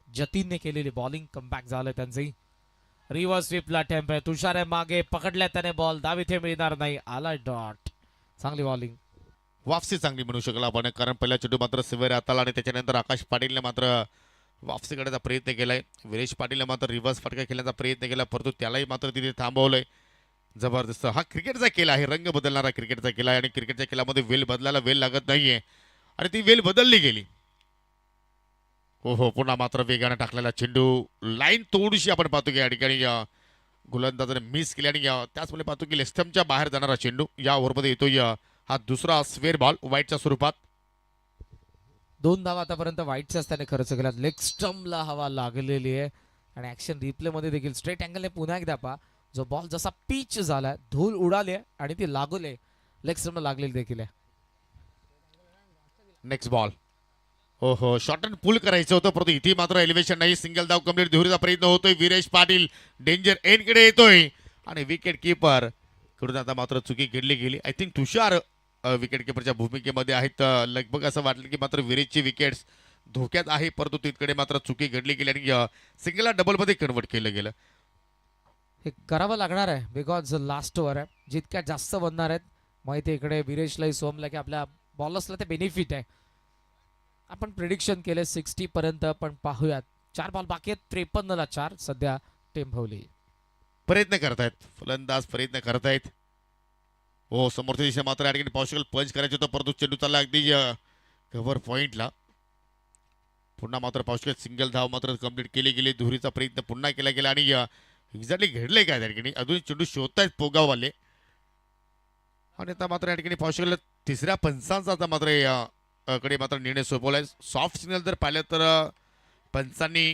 जतीनने केलेली बॉलिंग कमबॅक झालं त्यांचंही. रिव्हर्स स्वीपला टेम्प आहे, तुषार आहे मागे, पकडल्या त्याने बॉल, धाव इथे मिळणार नाही, आला डॉट. चांगली बॉलिंग. वापसी चांगली म्हणू शकला आपण, कारण पहिला चेंडू मात्र सिवेर हाताला आणि त्याच्यानंतर आकाश पाटीलने मात्र वापसी करण्याचा प्रयत्न केलाय. विरेश पाटीलने मात्र रिव्हर्स फटका खेळण्याचा प्रयत्न केला, परंतु त्यालाही मात्र तिथे थांबवलंय. जबरदस्त हा क्रिकेटचा खेळ आहे, रंग बदलणारा क्रिकेटचा खेळ आहे आणि क्रिकेटच्या खेळामध्ये वेल बदलायला वेल लागत नाहीये आणि ती वेल बदलली गेली. हो पुन्हा मात्र वेगाने टाकलेला चेंडू लाईन थोडीशी आपण पाहतो की या ठिकाणी गोलंदाजाने मिस केली आणि त्याचमुळे पाहतो की लेस्टमच्या बाहेर जाणारा चेंडू या ओव्हरमध्ये येतो. हा दुसरा स्क्वेअर बॉल व्हाईटच्या स्वरूपात. 2 धावा आतापर्यंत व्हाईटच्याच त्याने खर्च केला. लेग स्टंपला हवा लागलेली आहे आणि ऍक्शन रिप्ले मध्ये देखील स्ट्रेट अँगलने पुन्हा एकदा पहा, जो बॉल जसा पिच झाला, धूल उडाली आणि ती लागले, लेग स्टंपला लागलेली देखील आहे. Next ball. हो शॉर्ट अँड पुल करायचं होतं, परंतु इथे मात्र एलिव्हेशन नाही. सिंगल धाव कंप्लीट. दुहेरीचा प्रयत्न होतोय. विरेश पाटील डेंजर एंड कडे येतोय आणि विकेट किपर कडून आता मात्र चुकी घडली गेली. आय थिंक तुषार विकेट किपरच्या भूमिकेमध्ये आहेत. लगभग असं वाटलं की मात्र विरेशची विकेट्स धोक्यात आहे, परंतु तिकडे मात्र चुकी घडली गेली आणि सिंगलला डबलमध्ये कन्वर्ट केलं गेलं. हे करावं लागणार आहे बिकॉज लास्ट ओव्हर आहे, जितक्या जास्त बनणार आहेत माहिती. इकडे विरेशलाही सोमला की आपल्या बॉलर्सला ते बेनिफिट आहे. आपण प्रिडिक्शन केले 60 पर्यंत, पण पाहूयात. 4 बॉल बाकी आहेत, 53ला 4 सध्या टेंभवली. प्रयत्न करतायत फलंदाज, प्रयत्न करतायत. हो समोरच्या दिशा मात्र या ठिकाणी पॉसिबल पंच करायचं होतं, परंतु चेंडू चालला अगदी कव्हर पॉइंटला. पुन्हा मात्र पॉसिबल सिंगल धाव मात्र कंप्लीट केली गेली. दुहेरीचा प्रयत्न पुन्हा केला गेला आणि एक्झॅक्टली घडले काय त्या ठिकाणी. अजून चेंडू शोधतायत पोगाववाले आणि आता मात्र या ठिकाणी पॉसिबल तिसऱ्या पंचांचा आता मात्र कडे मात्र निर्णय सोपवलाय. सॉफ्ट सिग्नल जर पाहिलं तर पंचांनी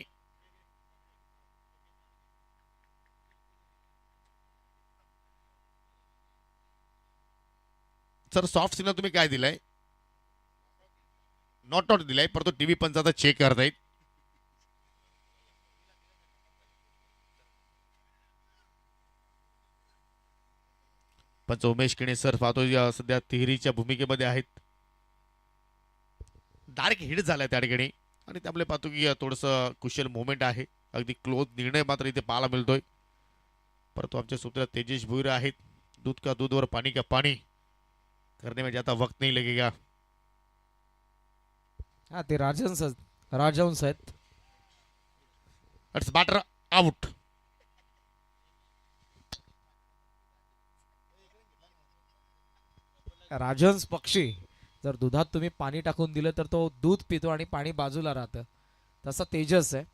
सर सॉफ्ट सिग्नल तुम्ही काय दिलाय? नॉट आउट दिलाय, परंतु टीव्ही पंचाचा चेक करतायत. पंच उमेश किणे सर पाहतो सध्या तिहेरीच्या भूमिकेमध्ये आहेत. डायरेक्ट हिट झालाय त्या ठिकाणी आणि त्यामुळे पाहतो की थोडंसं कुशल मुवमेंट आहे. अगदी क्लोज निर्णय मात्र इथे पाहायला मिळतोय, परंतु आमचे सूत्र तेजेश भुईर आहेत. दूध का दूध और पानी का पानी करने में ज्यादा वक्त नहीं लगेगा. हा ते राजहंस आहेत. It's batter out. राजहंस पक्षी जर दुधात तुम्ही पाणी टाकून दिलं तर तो दूध पितो आणि पाणी बाजूला राहतं. तसा तेजस आहे.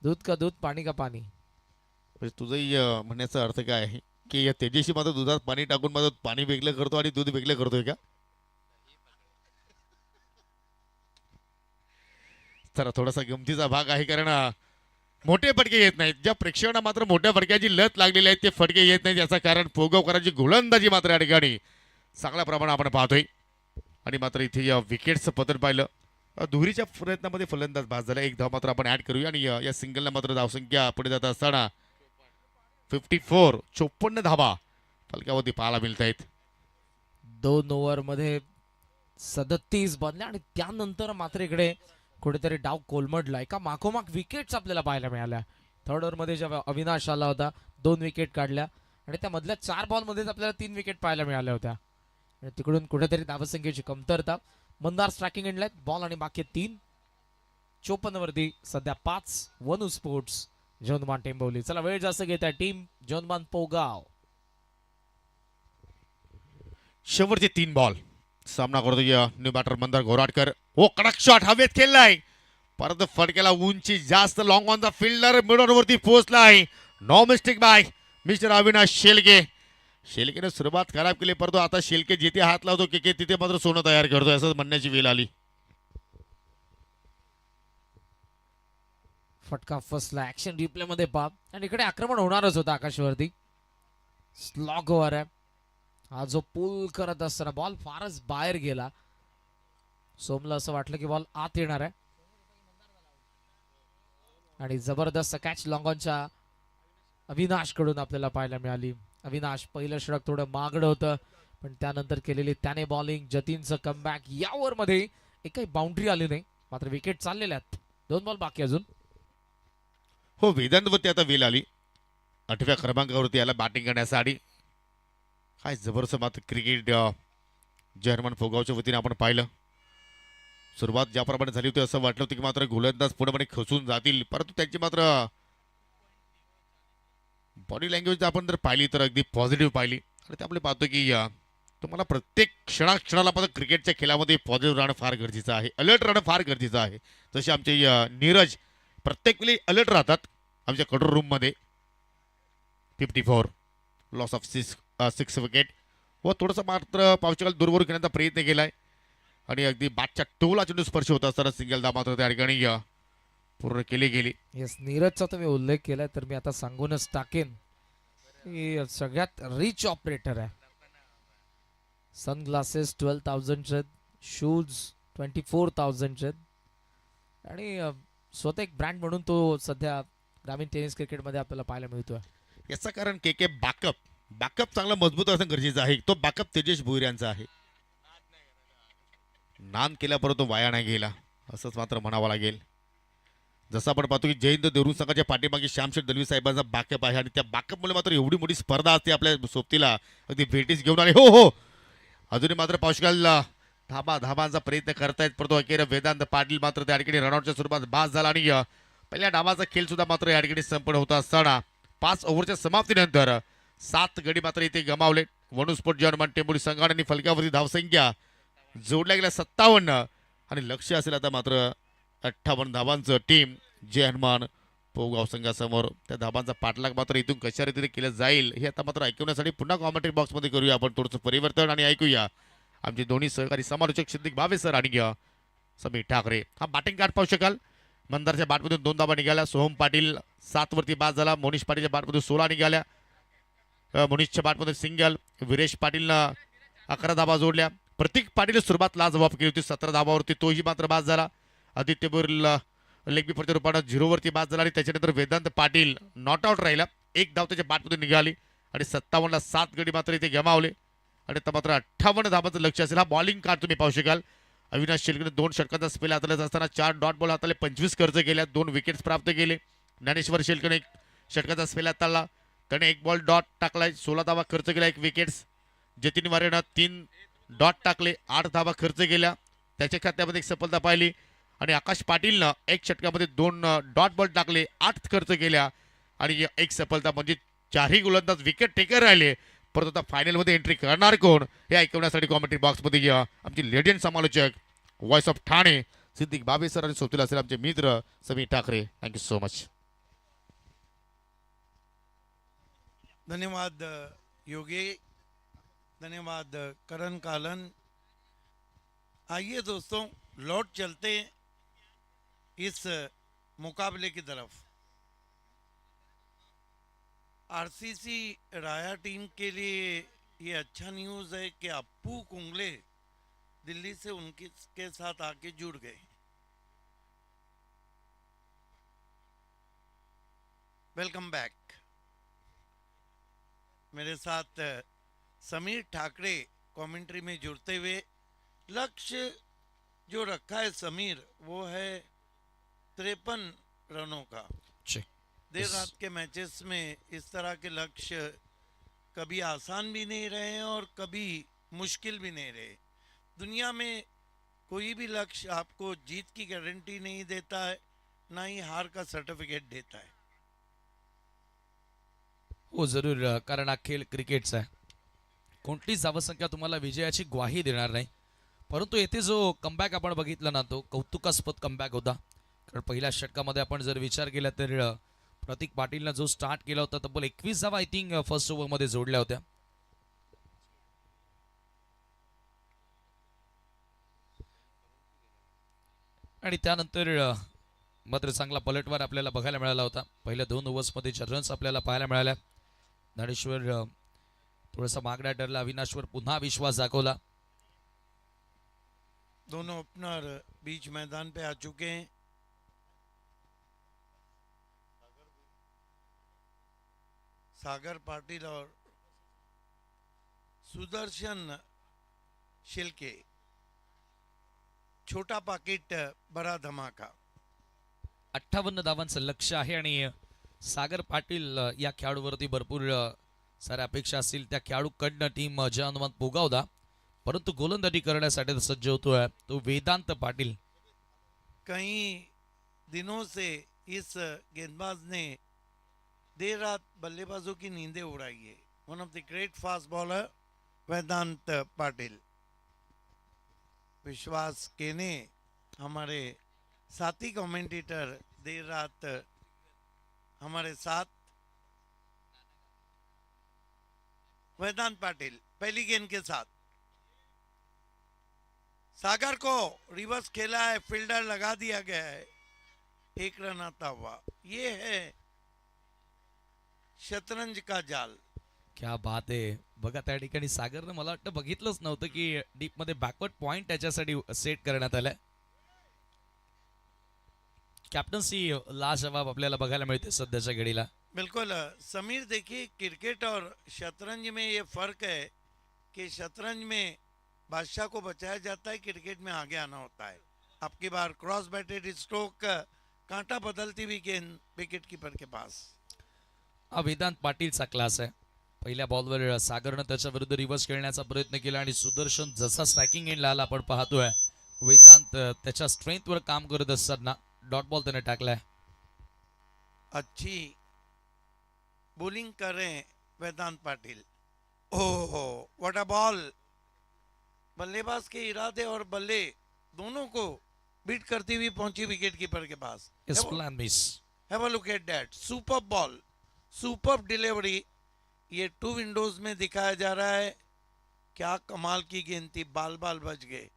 दूध का दूध पाणी का पाणी. म्हणजे तुझंही म्हणण्याचा अर्थ काय आहे की या तेजेशी मात्र दुधात पाणी टाकून मात्र पाणी वेगळं करतो आणि दूध वेगळं करतोय का? तर थोडासा गमतीचा भाग आहे, कारण मोठे फटके येत नाहीत. ज्या प्रेक्षकांना मात्र मोठ्या फटक्याची लत लागलेली आहे ते फटके येत नाहीत. याचं कारण पोगावकरांची गोलंदाजी मात्र या ठिकाणी चांगल्या प्रमाणात आपण पाहतोय आणि मात्र इथे या विकेटचं पतन पाहिलं. दुहेरीच्या प्रयत्नामध्ये फलंदाज बाद झाला. एक धाव मात्र आपण ऍड करूया आणि या सिंगलला मात्र धावसंख्या पुढे जात असताना 54 धावा फलकावरती पाहायला मिळत आहेत. 2 ओव्हरमध्ये 37 बनल्या आणि त्यानंतर मात्र इकडे कुठेतरी डाव कोलमडला. एका मागोमाग विकेट्स आपल्याला पाहायला मिळाल्या. थर्ड ओव्हरमध्ये जेव्हा अविनाश आला होता 2 विकेट काढल्या आणि त्या मधल्या 4 बॉलमध्येच आपल्याला 3 विकेट पाहायला मिळाल्या होत्या. आणि तिकडून कुठेतरी धावसंख्येची कमतरता. मंदार स्ट्रायकिंग एंडला बॉल आणि बाकी 3. 54 वरती सध्या 5. वनू स्पोर्ट्स जोनमान टेंबवली. चला वेळ जास्त घेत आहे टीम जोनमान पोगाव. शेवटचे 3 बॉल सामना करतो न्यू बॅटर मंदार घोराटकर. कडक शॉट हवेत खेळलाय, परत फटक्याला उंची जास्त long on the fielder mid वरती पोहोचलाय. No mistake by mister Avinash Shelke. शेलकेने सुरुवात खराब केली परंतु आता शेलके जिथे हात लावतो के तिथे मात्र सोनं तयार करतोय असं म्हणण्याची वेळ आली. फटका फसला ऍक्शन रिप्ले मध्ये पहा आणि इकडे आक्रमण होणारच होतं आकाशवरती. स्लॉग ओव्हर आहे हा जो पुल करत असताना बॉल फारच बाहेर गेला. सोमला असं वाटलं की बॉल आत येणार आहे आणि जबरदस्त कॅच लॉंगॉनच्या अविनाश कडून आपल्याला पाहायला मिळाली. अविनाश पहिलं षटक थोडं मागड होतं पण त्यानंतर केलेली त्याने बॉलिंग जतीनचं कमबॅक या ओव्हर मध्ये एकही बाउंड्री आली नाही मात्र विकेट चाललेल्या आहेत. 2 बॉल बाकी अजून. हो वेदांतवरती आता वेळ आली 8व्या क्रमांकावरती याला बॅटिंग करण्यासाठी. काय जबरदस्त मात्र क्रिकेट जर्मन फोगावच्या वतीने आपण पाहिलं. सुरुवात ज्याप्रमाणे झाली होती असं वाटलं होतं की मात्र गोलंदाज पूर्णपणे खचून जातील परंतु त्यांची मात्र बॉडी लँग्वेज आपण जर पाहिली तर अगदी पॉझिटिव्ह पाहिली आणि त्यामुळे पाहतो की तुम्हाला प्रत्येक क्षणाला मात्र क्रिकेटच्या खेळामध्ये पॉझिटिव्ह राहणं फार गरजेचं आहे. अलर्ट राहणं फार गरजेचं आहे. जसे आमचे नीरज प्रत्येक वेळी अलर्ट राहतात आमच्या कंट्रोल रूममध्ये. 54 लॉस ऑफ 6 विकेट व थोडंसं मात्र पावसाला दूरवर घेण्याचा प्रयत्न केलाय आणि अगदी बॅटच्या टोला चेंडू स्पर्श होत असताना सिंगल दा मात्र त्या ठिकाणी पूर्ण केली गेली. येस नीरजचा तुम्ही उल्लेख केलाय तर मी आता सांगूनच टाकेन की सगळ्यात रिच ऑपरेटर आहे. सनग्लासेस 12,000 शूज 24,000 आणि स्वतः एक ब्रँड म्हणून तो सध्या ग्रामीण टेनिस क्रिकेटमध्ये आपल्याला पाहायला मिळतोय. याचं कारण के बॅकअप चांगला मजबूत असणं गरजेचं आहे. तो बॅकअप तेजस भोईर यांचा आहे. नान केल्यापर्यंत वाया नाही गेला असंच मात्र म्हणावं लागेल. जसं आपण पाहतो की जयंत देवरू संघाच्या पाठीमागे श्यामशेठ दलवी साहेबांचा बॅकअप आहे आणि त्या बॅकअपमुळे मात्र एवढी मोठी स्पर्धा असते आपल्या सोबतीला अगदी भेटीस घेऊन आले. हो अजूनही मात्र पावशकाल धाबांचा प्रयत्न करतायत परंतु अखेर वेदांत पाटील मात्र त्या ठिकाणी रनआउटच्या स्वरूपात बाद झाला आणि पहिल्या डावाचा खेळ सुद्धा मात्र या ठिकाणी संपन्न होत असताना 5 ओव्हरच्या समाप्तीनंतर 7 गडी मात्र इथे गमावले. वनुस्फोट जर्मन टेंबोली संघाने फलकावरती धावसंख्या जोडल्या गेल्या 57 आणि लक्ष असेल आता मात्र 58 धावांचं टीम जय हनुमान पोगाव संघासमोर. त्या धाबांचा पाठलाग मात्र इथून कशा रीतीने केलं जाईल हे आता मात्र ऐकवण्यासाठी पुन्हा कॉमेंट्री बॉक्समध्ये करूया आपण थोडंसं परिवर्तन आणि ऐकूया आमचे दोन्ही सहकारी समालोचक सिद्दीक भावे सर आणि समीर ठाकरे. हा बॅटिंग कार्ड पाहू शकाल. मंदारच्या बॅटमधून 2 धाबा निघाल्या. सोहम पाटील 7 वरती बाद झाला. मोनिश पाटीलच्या बॅटमधून 16 निघाल्या. मोनिशच्या बॅटमध्ये सिंगल. विरेश पाटीलनं 11 धाबा जोडल्या. प्रतीक पाटील सुरुवात लाजवाब केली होती 17 धाबावरती तोही मात्र बाद झाला. आदित्य बोरल लेग बिफोरच्या रूपानं 0 वरती बाद झाला आणि त्याच्यानंतर वेदांत पाटील नॉट आउट राहिला. 1 धाव त्याच्या बॅटमधून निघाली आणि 57ला 7 गडी मात्र इथे गमावले आणि आता मात्र 58 धाबाचं लक्ष असेल. हा बॉलिंग कार्ड तुम्ही पाहू शकाल. अविनाश शेलकेने 2 षटकांचा स्पेल हाताळत असताना 4 डॉट बॉल हाताले 25 खर्च केल्या. 2 विकेट्स प्राप्त केले. ज्ञानेश्वर शेलकेने 1 षटकाचा स्पेल हाताळला. त्याने 1 बॉल डॉट टाकलाय. 16 धावा खर्च केला. 1 विकेट्स. जतीन वारेनं 3 डॉट टाकले. 8 धावा खर्च केल्या. त्याच्या खात्यामध्ये 1 सफलता पाहिली आणि आकाश पाटीलनं 1 षटकामध्ये 2 डॉट बॉल टाकले. 8 खर्च केल्या आणि 1 सफलता म्हणजे 4ही गोलंदाज विकेट टेकर राहिले. परंतु आता फायनलमध्ये एंट्री करणार कोण हे ऐकवण्यासाठी कॉमेंट्री बॉक्समध्ये आमची लेजेंड समालोचक व्हॉइस ऑफ ठाणे सिद्दीक बाबे सर आणि सोबतीला असेल आमचे मित्र Sameer Thackeray. Thank you so much. धन्यवाद योगी. धन्यवाद करण कालन. आइए दोस्तों लौट चलते इस मुकाबले की तरफ. आरसीसी राया टीम के लिए ये अच्छा न्यूज़ है कि अप्पू कुंगले दिल्ली से उनके के साथ आके जुड़ गए. Welcome back. मेरे साथ समीर ठाकरे कमेंट्री में जुड़ते हुए. लक्ष्य जो रखा है समीर वो है 53 रनों का. देर रात के मैचेस में इस तरह के लक्ष्य कभी आसान भी नहीं रहे और कभी मुश्किल भी नहीं रहे. दुनिया में कोई भी लक्ष्य आपको जीत की गारंटी नहीं देता है ना ही हार का सर्टिफिकेट देता है. हो जरूर कारण हा खेळ क्रिकेटचा आहे. कोणतीच धावसंख्या तुम्हाला विजयाची ग्वाही देणार नाही. परंतु येथे जो कमबॅक आपण बघितला ना तो कौतुकास्पद कमबॅक होता. कारण पहिल्या षटकामध्ये आपण जर विचार केला तर प्रतीक पाटीलनं जो स्टार्ट केला होता तब्बल 21 धावा आय थिंक फर्स्ट ओव्हरमध्ये जोडल्या होत्या. आणि त्यानंतर मात्र चांगला पलटवार आपल्याला बघायला मिळाला होता. पहिल्या 2 ओव्हर्समध्ये 4 रन्स आपल्याला पाहायला मिळाल्या. ज्ञानेश्वर थोडासा मागण्या ठरला. अविनाशवर पुन्हा विश्वास दाखवला. दोनों ओपनर बीच मैदान पे आ चुके हैं. सागर पाटिल और सुदर्शन शिल्के. छोटा पाकिट बड़ा धमाका. 58 धावांचं लक्ष आहे आणि सागर पाटील या खेळाडूवरती भरपूर साऱ्या अपेक्षा असतील. त्या खेळाडूकडनं टीम जय हनुमान पोगावदा, परंतु गोलंदाजी करण्यासाठी सज्ज होतोय तो वेदांत पाटील. कई दिनों से इस गेंदबाज ने देर रात बल्लेबाजों की नींदें उड़ाई है. One of the great fast bowler Vedant Patil. विश्वास केने हमारे साथी कमेंटेटर देर रात हमारे साथ. वेदांत पाटिल पहली गेंद के साथ सागर को रिवर्स खेला है, फील्डर लगा दिया गया है, 1 रन आता हुआ. ये है शतरंज का जाल. क्या बात आहे. बघा त्या ठिकाणी सागरनं मला वाटतं बघितलंच नव्हतं की डीप मध्ये बॅकवर्ड पॉइंट त्याच्यासाठी सेट करण्यात आलाय. कॅप्टन्सी लाजवाब आपल्याला बघायला मिळते सध्याच्या घडीला. बिल्कुल समीर, देखिए क्रिकेट और शतरंज में ये फर्क है कि शतरंज में बादशाह को बचाया जाता है, क्रिकेट में आगे आना होता है. आपकी बार क्रॉस बैटेड स्ट्रोक, कांटा बदलती हुई गेंद विकेट कीपर के पास. हा वेदांत पाटीलचा क्लास आहे. पहिल्या बॉलवर सागरनं त्याच्या विरुद्ध रिव्हर्स खेळण्याचा प्रयत्न केला आणि सुदर्शन जसा स्ट्रायकिंग एंडला आला आपण पाहतोय वेदांत त्याच्या स्ट्रेंथवर काम करत असताना डॉट बॉल त्याने टाकलाय. अच्छी बॉलिंग कर रहे हैं वेदांत पाटिल. ओहो व्हाट अ बॉल. बल्लेबाज के इरादे और बल्ले दोनों को बीट करती हुई पहुंची wicket keeper K pass. Is plan miss. Have a look at that. Super ball, super delivery. ये 2 विंडोज में दिखाया जा रहा है. क्या कमाल की गेंद थी, बाल बाल बच गए.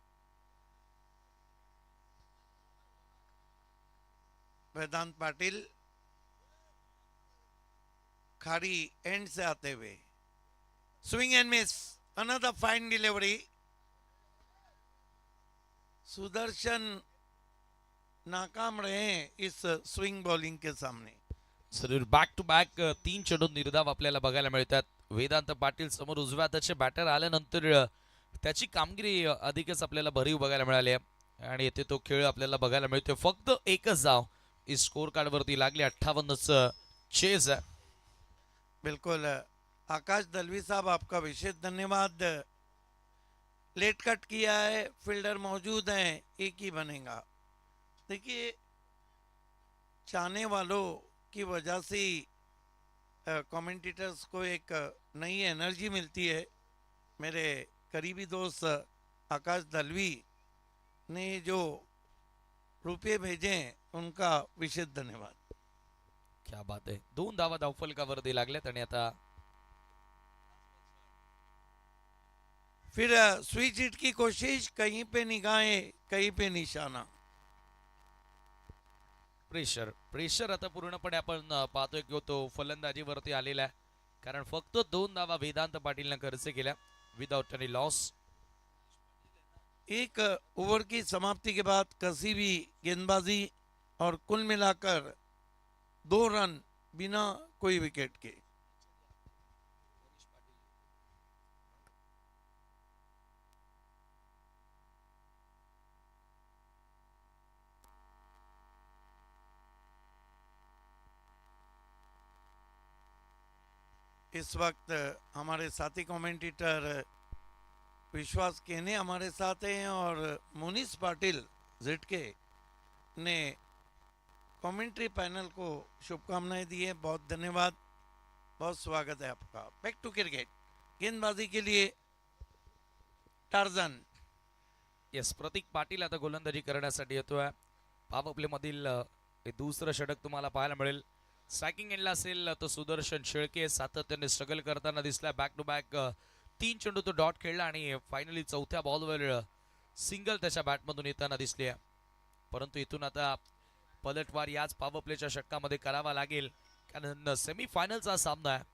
वेदांत पाटिल खाड़ी एंड से आते हुए swing end miss. Another fine delivery. Sudarshan नाकाम रहे हैं इस स्विंग बॉलिंग के सामने. जरूर बॅक टू बॅक 3 चढून निर्धाव आपल्याला बघायला मिळतात. वेदांत पाटील समोर उजव्या हाताचे बॅटर आल्यानंतर त्याची कामगिरी अधिकच आपल्याला भरीव बघायला मिळाली आहे आणि येथे तो खेळ आपल्याला बघायला मिळतोय. फक्त एकच धाव इस स्कोर कार्ड वरती लागली. 58च चेज आहे. बिल्कुल आकाश दलवी साहब, आपका विशेष धन्यवाद. लेट कट किया है, फील्डर मौजूद हैं, एक ही बनेगा. देखिए चाहने वालों की वजह से कमेंटेटर्स को एक नई एनर्जी मिलती है. मेरे करीबी दोस्त आकाश दलवी ने जो रुपये भेजे उनका विशेष धन्यवाद. क्या बात आहे. 2 धावा धावफलकावरती लागल्यात आणि आता फिर स्विच हिट की कोशिश. कहीं पे निगाहें, कहीं पे निशाना. प्रेशर आता पूर्णपणे आपण पाहतोय की तो फलंदाजीवरती आलेला आहे. कारण फक्त 2 धावा वेदांत पाटीलने खर्च केल्या विदाउट एनी लॉस. एक ओवर की समाप्ति के बाद कसी भी गेंदबाजी और कुल मिलाकर 2 रन बिना कोई विकेट के. इस वक्त हमारे साथी कमेंटेटर विश्वास केने हमारे साथ हैं और मुनीस पाटिल जिटके ने कमेंट्री पैनल को शुभकामनाएं दी है. बहुत धन्यवाद, बहुत स्वागत है आपका. Back to cricket. गेंदबाजी के लिए टार्जन. येस, प्रतीक पाटील आता गोलंदाजी करण्यासाठी येतोय. पॉवर प्ले मधील हे दुसरं षटक तुम्हाला पाहायला मिळेल. स्ट्रायकिंग एंडला असेल तो सुदर्शन शेळके सातत्याने स्ट्रगल करताना दिसला. बॅक टू बॅक 3 चेंडू तो डॉट खेळला आणि फायनली चौथ्या बॉलवर सिंगल त्याच्या बॅटमधून येताना दिसली आहे. परंतु इथून आता पलटवार याच पॉवर प्लेच्या षटकामध्ये करावा लागेल, कारण सेमीफायनलचा सामना आहे.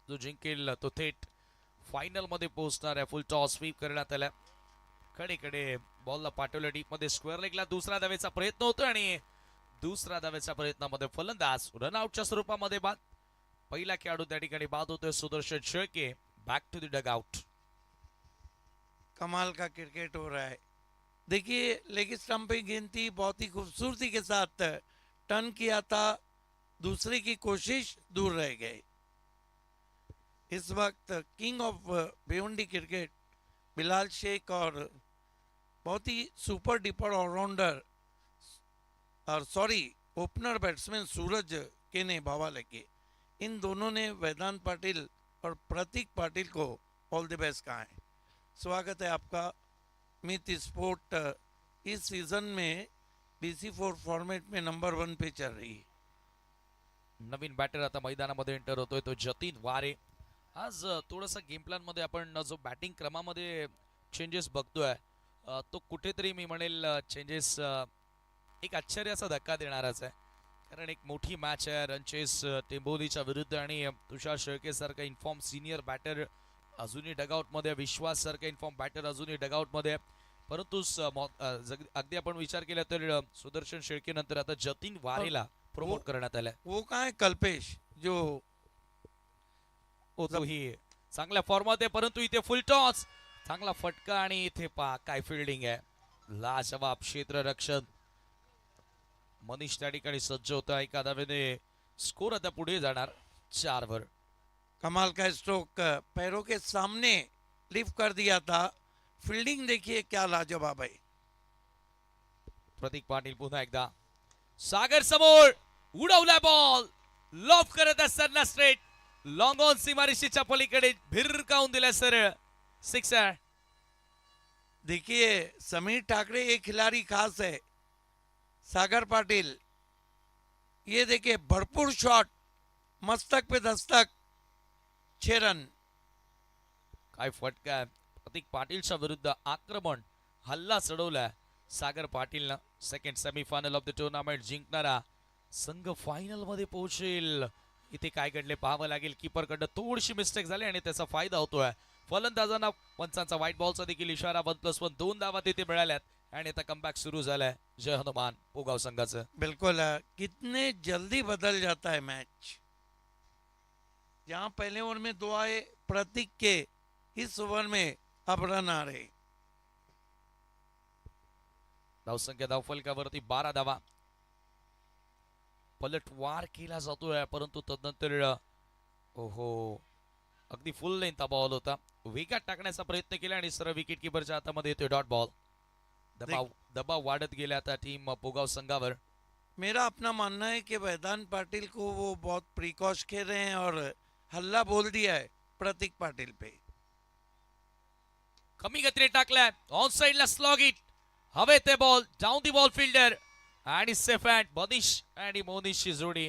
जो जिंकेल तो थेट फायनल मध्ये पोहोचणार आहे. फुल टॉस स्वीप करण्यात आला. कडे बॉलला पाठवलं डीप मध्ये. स्क्वेअर लेगला दुसरा धावेचा प्रयत्न होतो आणि दुसऱ्या धावेच्या प्रयत्नामध्ये फलंदाज रनआउटच्या स्वरूपामध्ये बाद. पहिला खेळाडू त्या ठिकाणी बाद होतोय Sudarshan Shelke. Back to the dugout. कमाल का क्रिकेट हो रहा है. देखिए लेग स्टंप पे गेंद थी, बहुत ही खूबसूरती के साथ टर्न किया था, दूसरे की कोशिश दूर रह गए. इस वक्त king of Bhiwandi cricket Bilal Shaikh और बहुत ही सुपर डुपर ऑलराउंडर और ओपनर बैट्समैन सूरज के ने भावा लगे. इन दोनों ने वेदांत पाटिल और प्रतीक पाटिल को ऑल द बेस्ट कहा है. स्वागत है आपका मित स्पोर्ट. इस सीजन में BC4 फॉर्मेट में नंबर 1 पे चल रही है. नवीन बॅटर आता मैदानामध्ये एंटर होतोय तो जतीन वारे. आज थोडासा गेम प्लॅन मध्ये आपण जो बॅटिंग क्रमामध्ये चेंजेस बघतोय तो कुठेतरी मी म्हणेल चेंजेस एक आश्चर्याचा धक्का देणाराच आहे. कारण एक मोठी मॅच आहे. रनचेस टेंबोलीच्या विरुद्ध आणि तुषार शेळके सारखा इन्फॉर्म सिनियर बॅटर अजूनही डगआउट मध्ये, विश्वास सारखा इन्फॉर्म बॅटर अजूनही डगआउट मध्ये. परंतु अगदी आपण विचार केला तर सुदर्शन शेळके नंतर आता जतीन वारेला प्रमोट करण्यात आलंय. वो कहाँ है कल्पेश जो तोही चांगल्या फॉर्मात आहे. परंतु इथे फुल टॉस, चांगला फटका आणि इथे पा काय फिल्डिंग आहे. लाजवाब क्षेत्ररक्षण. मनीष त्या ठिकाणी सज्ज होता. एका धावेने स्कोर आता पुढे जाणार 4 वर. कमाल का स्ट्रोक पैरों के सामने लिफ्ट कर दिया था. फील्डिंग देखिए क्या लाजवाब है. प्रतीक पाटील पुन्हा एकदा सागर समोर उडवला बॉल. लॉफ करत असताना स्ट्रेट लॉंग ऑन सीमारेषेच्या पलीकडे भिरकावून दिला सरळ सिक्सर. देखिए समीर ठाकरे एक खिलाड़ी खास है. सागर पाटिल ये देखिए भरपूर शॉट, मस्तक पे दस्तक, 6 रन. काय फटका आहे. प्रतीक पाटीलच्या विरुद्ध आक्रमण हल्ला चढवलाय सागर पाटीलनं. Second semifinal of the tournament जिंकणारा संघ फायनल मध्ये पोहोचेल. इथे काय घडले पाहावं लागेल. कीपर कडनं थोडीशी मिस्टेक झाली आणि त्याचा फायदा होतोय. फलंदाजांना पंचांचा व्हाईट बॉलचा देखील इशारा. 1+1 2 धावा तिथे मिळाल्यात आणि आता कमबॅक सुरू झालाय जय हनुमान पोगाव संघाचं. बिल्कुल कितने जल्दी बदल जाता है मैच. जहां पहले ओवर में 2 आए प्रतीक के, इस ओवर में अब रन आ रहे. धावसंख्या धावफलकावरती 12 धावा. पलटवार केला जातोय परंतु तदनंतर ओहो अगदी फुल लेंथ बॉल होता. वेगात टाकण्याचा प्रयत्न केला आणि सरळ विकेट किपरच्या हातामध्ये येतोय डॉट बॉल. दबाव वाढत गेला आता टीम पोगाव संघावर. मेरा अपना मानना है कि वेदांत पाटिल को वो बहुत प्रिकॉश खेल रहे हैं और हल्ला बोल दिया है प्रतीक पाटिल पे. कमी गतीने टाकलाय ऑन साइडला स्लॉग इट. हवे ते ball down the ball fielder आणि सेफ हँड मनीष आणि मोनिशची जोडी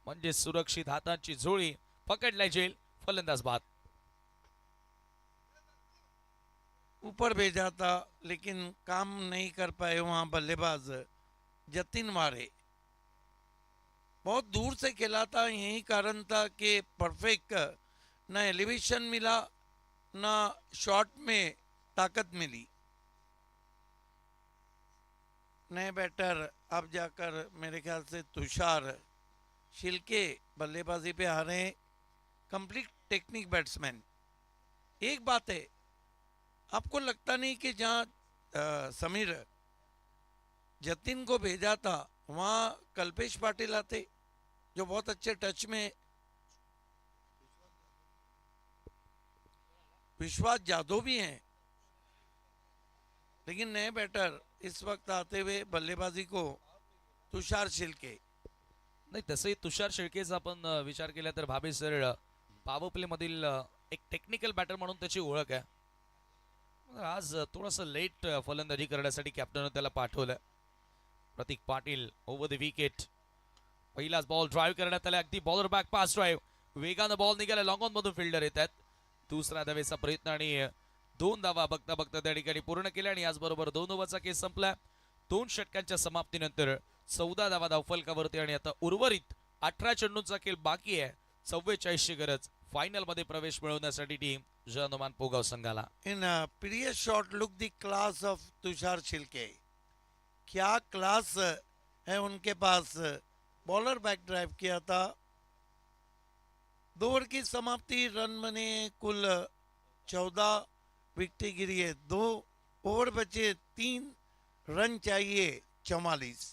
म्हणजे सुरक्षित हातांची जोडी. पकडलाय जेल. फलंदाज बाद. ऊपर भेजा था लेकिन काम नहीं कर पाए वहां बल्लेबाज जतिन वारे. बहुत दूर से खेला था, यही कारण था कि परफेक्ट न एलिवेशन मिला न शॉट में ताकत मिली. नए बैटर अब जाकर मेरे ख्याल से तुषार शिल्के बल्लेबाजी पे आ रहे हैं. Complete technique batsman. एक बात है, आपको लगता नहीं कि जहाँ समीर जतिन को भेजा था वहाँ कल्पेश पाटिल आते जो बहुत अच्छे टच में. विश्वास जादव भी हैं लेकिन नए बैटर इस वक्त आते हुए बल्लेबाजी को तुषार शिल्के. नाही तसंही तुषार शेळकेचा आपण विचार केला तर भाबे सर पॉवर प्ले मधील एक टेक्निकल बॅटर म्हणून त्याची ओळख आहे. आज थोडंसं लेट फलंदाजी करण्यासाठी कॅप्टनने त्याला पाठवलं. प्रतीक पाटील ओव्हर द विकेट. पहिलाच बॉल ड्राईव्ह करण्यात आला, अगदी बॉलर बॅक पास ड्राईव्ह, वेगानं बॉल निघाला, लॉंग ऑन मधून फिल्डर येत आहेत. दुसरा धावेचा प्रयत्न आणि 2 धावा बघता बघता त्या ठिकाणी पूर्ण केल्या आणि याचबरोबर 2 ओव्हरचा केस संपला. 2 षटकांच्या समाप्तीनंतर 14 धावा धावफलकावरती आणि आता उर्वरित 18 चेंडूंचा खेळ बाकी आहे. 44 ची गरज फायनल मध्ये प्रवेश मिळवण्यासाठी टीम जय हनुमान पोगाव संघाला. In a previous shot, look the class of तुषार शिल्के. क्या क्लास है उनके पास. बॉलर बैक ड्राइव किया था. 2 ओवर की समाप्ति, रन बने कुल 14, विकेट गिरी है 2 ओवर बचे, 3 रन चाहिए 44.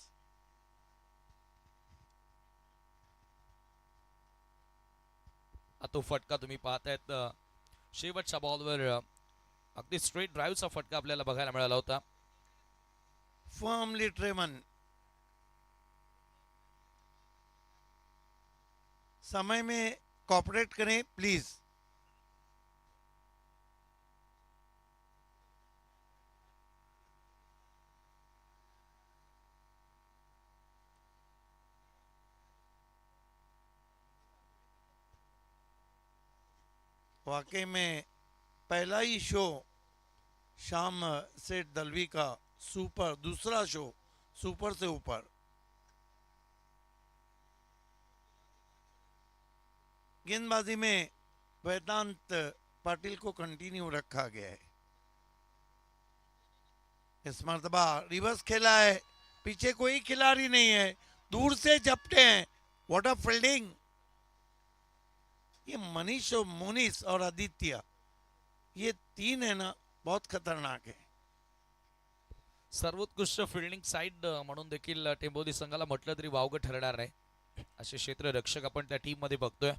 तो फटका तुम्ही पाहतायत, शेवटच्या बॉलवर अगदी स्ट्रेट ड्राईव्हचा फटका आपल्याला बघायला मिळाला होता. फर्मली ट्रेमन. समय में कॉपरेट करें प्लीज. वाकई में पहला ही शो शाम सेठ दलवी का सुपर, दूसरा शो सुपर से ऊपर. गेंदबाजी में वेदांत पाटिल को कंटिन्यू रखा गया है. इस मर्तबा रिवर्स खेला है, पीछे कोई खिलाड़ी नहीं है, दूर से झपटे हैं. What a fielding. ये मनीष और मोनिस और आदित्य, ये 3 है ना, बहुत खतरनाक है. सर्वोत्कृष्ट फिल्डिंग साइड म्हणून देखील टेंबोली संघाला म्हटलं तरी वावगं ठरणार नाही. असे क्षेत्ररक्षक आपण त्या टीम मध्ये बघतोय.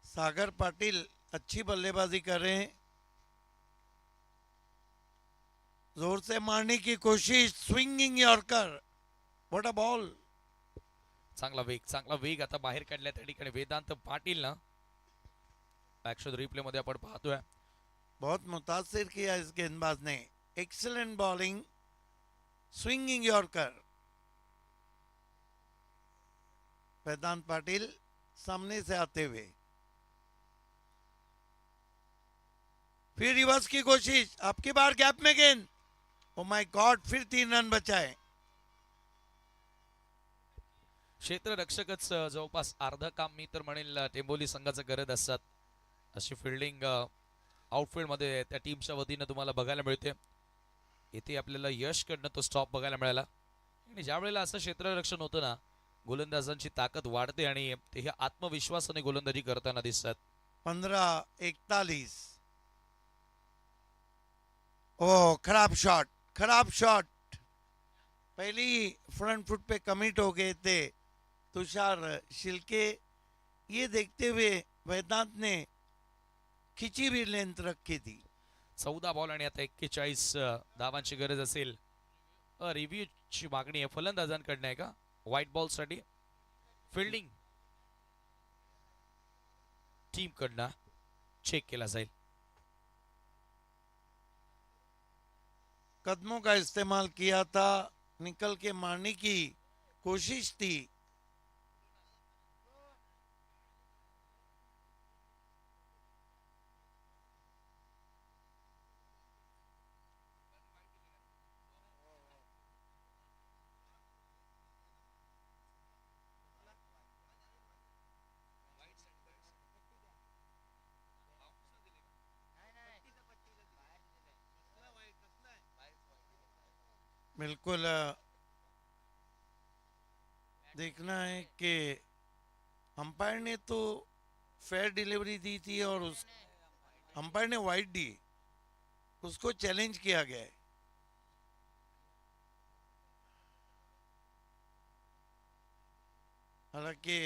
सागर पाटिल अच्छी बल्लेबाजी कर रहे हैं. जोर से मारने की कोशिश, swinging yorker. What a ball. चांगला वेग आता बाहेर काढल्या त्या ठिकाणी वेदांत पाटील ना. ऍक्शन रिप्ले मध्ये आपण पाहतोय. बहुत मुतासिर किया इस गेंदबाज ने. Excellent bowling, swinging yorker. Vedant Patil सामने से आते हुए, फिर रिवर्स की कोशिश, आपकी बार गैप में गेंद. ओ माय गॉड, फिर 3 रन बचाए. क्षेत्ररक्षकच जवळपास अर्ध काम मी तर म्हणेल टेंबोली संघाचं करत असतात. अशी फिल्डिंग आउटफील्ड मध्ये त्या टीमच्या वतीनं तुम्हाला बघायला मिळते. येथे आपल्याला यश कडनं तो स्टॉप बघायला मिळाला. आणि ज्या वेळेला असं क्षेत्ररक्षण होतं ना, गोलंदाजांची ताकद वाढते आणि ते हे आत्मविश्वासाने गोलंदाजी करताना दिसतात. 15-41. ओ खराब शॉट, खराब शॉट. पहली फ्रंट फुट पे कमिट हो गए थे तुषार शिल्के. ये देखते हुए वेदांत ने खिंची भी लेंथ रखी थी. 14 बॉल आणि आता 41 धावांची गरज असेल. रिव्ह्यूची मागणी आहे फलंदाजांकडनं आहे का व्हाईट बॉल साठी. फिल्डिंग टीम कडनं चेक केला जाईल. कदमों का इस्तेमाल किया था, निकल के मारने की कोशिश थी. बिल्कुल देखना है कि अंपायर ने तो फेयर डिलीवरी दी थी और उस अंपायर ने वाइड दी, उसको चैलेंज किया गया है. हालांकि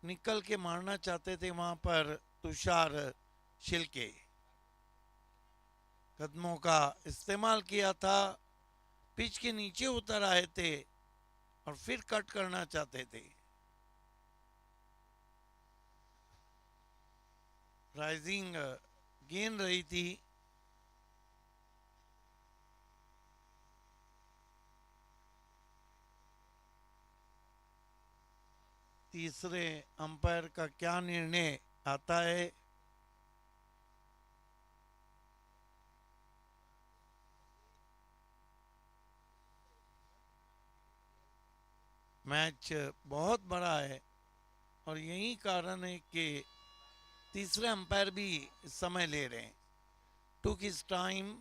निकल के मारना चाहते थे वहां पर तुषार शिल्के. कदमों का इस्तेमाल किया था, पिच के नीचे उतर आए थे और फिर कट करना चाहते थे. राइजिंग गेंद रही थी. तीसरे अंपायर का क्या निर्णय आता है। मैच बहुत बड़ा है और यही कारण है कि तीसरे अंपायर भी समय ले रहे हैं। Took his time.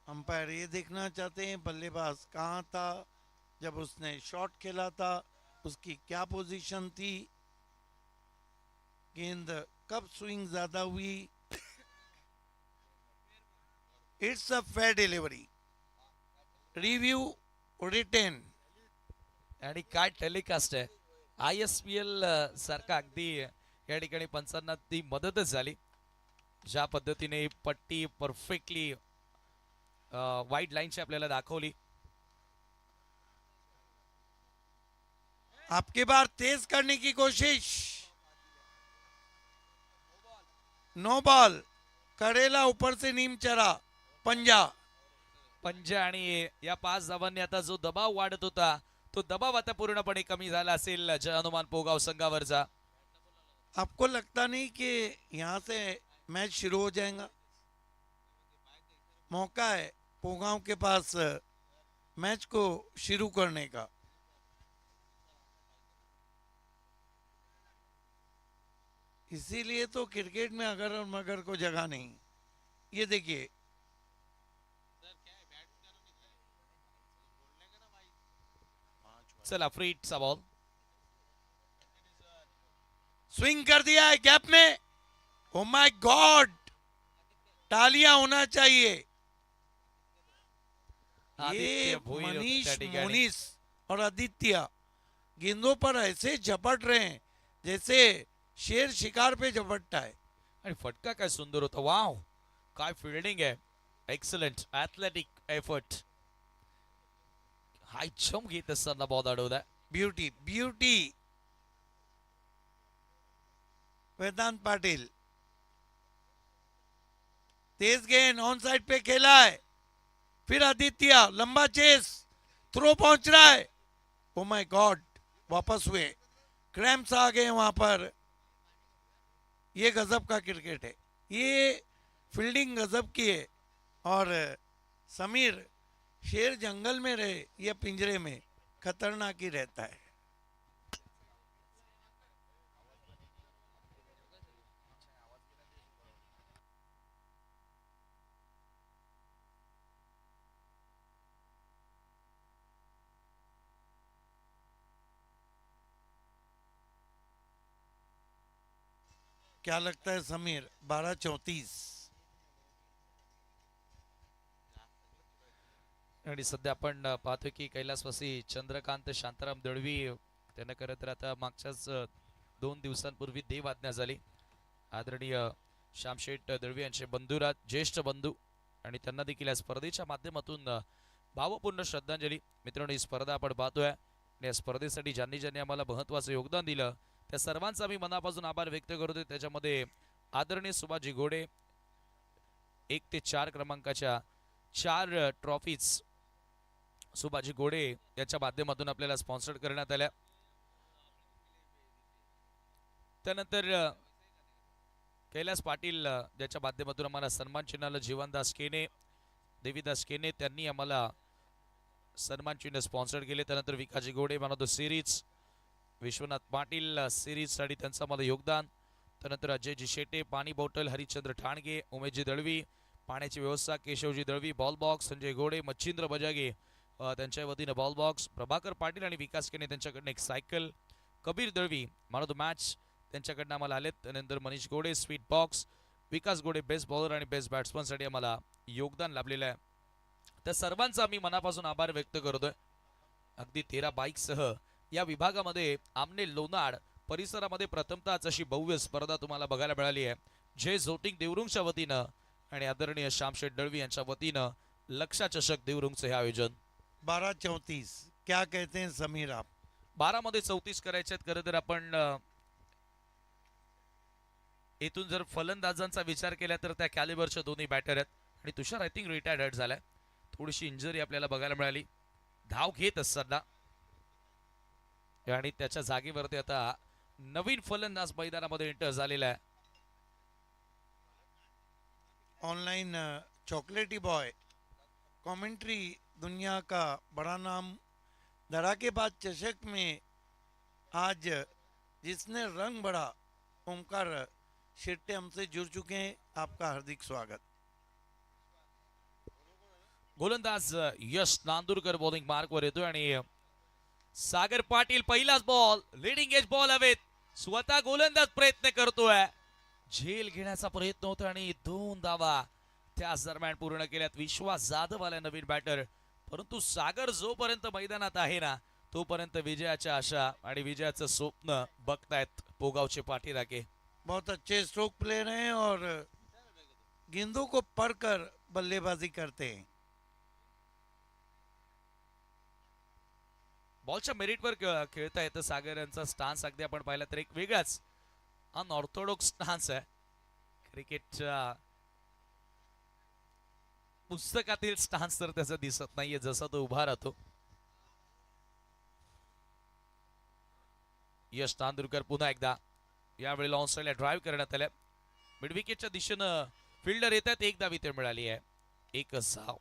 अंपायर ये देखना चाहते हैं बल्लेबाज कहाँ था जब उसने शॉट खेला था, उसकी क्या पोजीशन थी, गेंद कब स्विंग ज्यादा हुई। It's a fair delivery. Review retain. आणि काय टेलिकास्ट आहे ISPL सारखा अगदी या ठिकाणी पंचांना ती मदतच झाली ज्या पद्धतीने ही पट्टी परफेक्टली वाईट लाईनची आपल्याला दाखवली. आपके बार तेज करने की कोशिश। No ball. करेला ऊपर से नीम चरा। पंजा। पंजा आणि या 5 धावांनी आता जो दबाव वाढत होता तो दबाव आता पूर्णपणे कमी झाला असेल जय हनुमान पोगाव संघावरचा. आपको लगता नहीं कि यहाँ से मैच शुरू हो जाएगा। मौका है पोगांव के पास मैच को शुरू करने का। इसीलिए तो क्रिकेट में अगर और मगर को जगह नहीं। ये देखिए चला फ्रीटचा बॉल स्विंग कर दिया है गैप में। ओ माय गॉड, तालियां होना चाहिए। आदित्य ये भोईर होते मनीष त्या ठिकाणी. मोनिस और आदित्य गेंदों पर ऐसे झपट रहे हैं जैसे शेर शिकार पे झपटता है। आणि फटका काय सुंदर होता. वाव काय फिल्डिंग आहे. Excellent athletic effort. High jump घेत असताना बॉल अडवलाय. Beauty beauty. वेदांत पाटिल तेज गेंद ऑन साइड पे खेला है। फिर आदित्य लंबा चेस, थ्रो पहुंच रहा है। ओ माय गॉड, वापस हुए, क्रैम्प्स आ गए वहां पर। ये गजब का क्रिकेट है, ये फील्डिंग गजब की है। और समीर शेर जंगल में रहे या पिंजरे में खतरनाक ही रहता है। क्या लगता है समीर? 12:34। आणि सध्या आपण पाहतोय की कैलासवासी चंद्रकांत शांताराम दळवी त्यांना खरं तर आता मागच्याच 2 दिवसांपूर्वी देवाज्ञा झाली. आदरणीय श्यामशेठ दळवी यांचे बंधुराज ज्येष्ठ बंधू आणि त्यांना देखील या स्पर्धेच्या माध्यमातून भावपूर्ण श्रद्धांजली. मित्रांनो ही स्पर्धा आपण पाहतोय आणि या स्पर्धेसाठी ज्यांनी ज्यांनी आम्हाला महत्त्वाचं योगदान दिलं त्या सर्वांचा मी मनापासून आभार व्यक्त करतोय. त्याच्यामध्ये आदरणीय सुभाषजी घोडे 1 ते 4 क्रमांकाच्या 4 ट्रॉफीज सुभाषजी घोडे याच्या माध्यमातून आपल्याला स्पॉन्सर करण्यात आल्या. त्यानंतर कैलास पाटील ज्याच्या माध्यमातून आम्हाला सन्मान चिन्हाला जीवनदास केने देवीदास केने त्यांनी आम्हाला सन्मान चिन्ह स्पॉन्सर केले. त्यानंतर Vikasji Ghode man of the series, Vishwanath Patil सिरीजसाठी त्यांचं आम्हाला योगदान. त्यानंतर अजयजी शेटे पाणी बॉटल, हरिश्चंद्र ठाणगे, उमेशजी दळवी पाण्याची व्यवस्था, केशवजी दळवी बॉल बॉक्स, संजय घोडे, मच्छिंद्र बजागे त्यांच्या वतीनं बॉल बॉक्स, प्रभाकर पाटील आणि विकास केने त्यांच्याकडनं एक cycle, Kabir Dalvi man of the match त्यांच्याकडनं आम्हाला आलेत. त्यानंतर मनीष घोडे स्वीट बॉक्स, विकास घोडे बेस्ट बॉलर आणि बेस्ट बॅट्समनसाठी आम्हाला योगदान लाभलेलं आहे. त्या सर्वांचा आम्ही मनापासून आभार व्यक्त करतोय. अगदी 13 बाईकसह या विभागामध्ये आमने लोणाड परिसरामध्ये प्रथमतःच अशी भव्य स्पर्धा तुम्हाला बघायला मिळाली आहे. जय झोटिंग देवरुंगच्या वतीनं आणि आदरणीय श्यामशेठ दळवी यांच्या वतीनं लक्षा चषक देवरुंगचं हे आयोजन. 12:34 क्या कहते हैं समीर आप? 12 मध्ये 34 करायचे आहेत. खरं तर आपण इथून जर फलंदाजांचा विचार केला तर त्या कॅलिबरच्या दोन्ही बॅटर आहेत. आणि तुषार आय थिंक रिटायर्ड झालाय. थोडीशी इंजरी आपल्याला बघायला मिळाली धाव घेत असताना. आणि त्याच्या जागेवरती आता नवीन फलंदाज मैदानामध्ये एंटर झालेला आहे. ऑनलाइन चॉकलेटी बॉय कमेंट्री दुनिया का बड़ा नाम धड़ाकेबाज चषक में आज जिसने रंग बढ़ा ओमकार शेट्टे हमसे जुड़ चुके हैं. आपका हार्दिक स्वागत. गोलंदाज यश नांदुरकर बॉलिंग मार्कवर येतोय आणि सागर पाटील पहिलाच बॉल लिडिंग एज बॉल हवेत. स्वतः गोलंदाज प्रयत्न करतोय. झेल घेण्याचा प्रयत्न होतो आणि 2 धावा त्याच दरम्यान पूर्ण केल्यात. विश्वास जाधव आला नवीन बॅटर. परंतु सागर जोपर्यंत मैदानात आहे ना तोपर्यंत विजयाच्या आशा आणि विजयाचं स्वप्न बघतायत पोगावचे पाठीराखे. बहुत अच्छे स्ट्रोक प्लेयर हैं और गेंदों को पढ़कर बल्लेबाजी करते हैं. बॉलच्या मेरिटवर खेळता येतं. सागर यांचा स्टान्स अगदी आपण पाहिला तर एक वेगळाच अनऑर्थोडॉक्स स्टान्स आहे. क्रिकेटच्या पुस्तकातील स्टान्स तर त्याचा दिसत नाहीये जसा तो उभा राहतो. यश नांदुरकर पुन्हा एकदा यावेळी लॉंग साईडला ड्राईव्ह करण्यात आल्या. मिड विकेटच्या दिशेनं फिल्डर येतात. 1 धाव इथे मिळाली आहे. 1 धाव.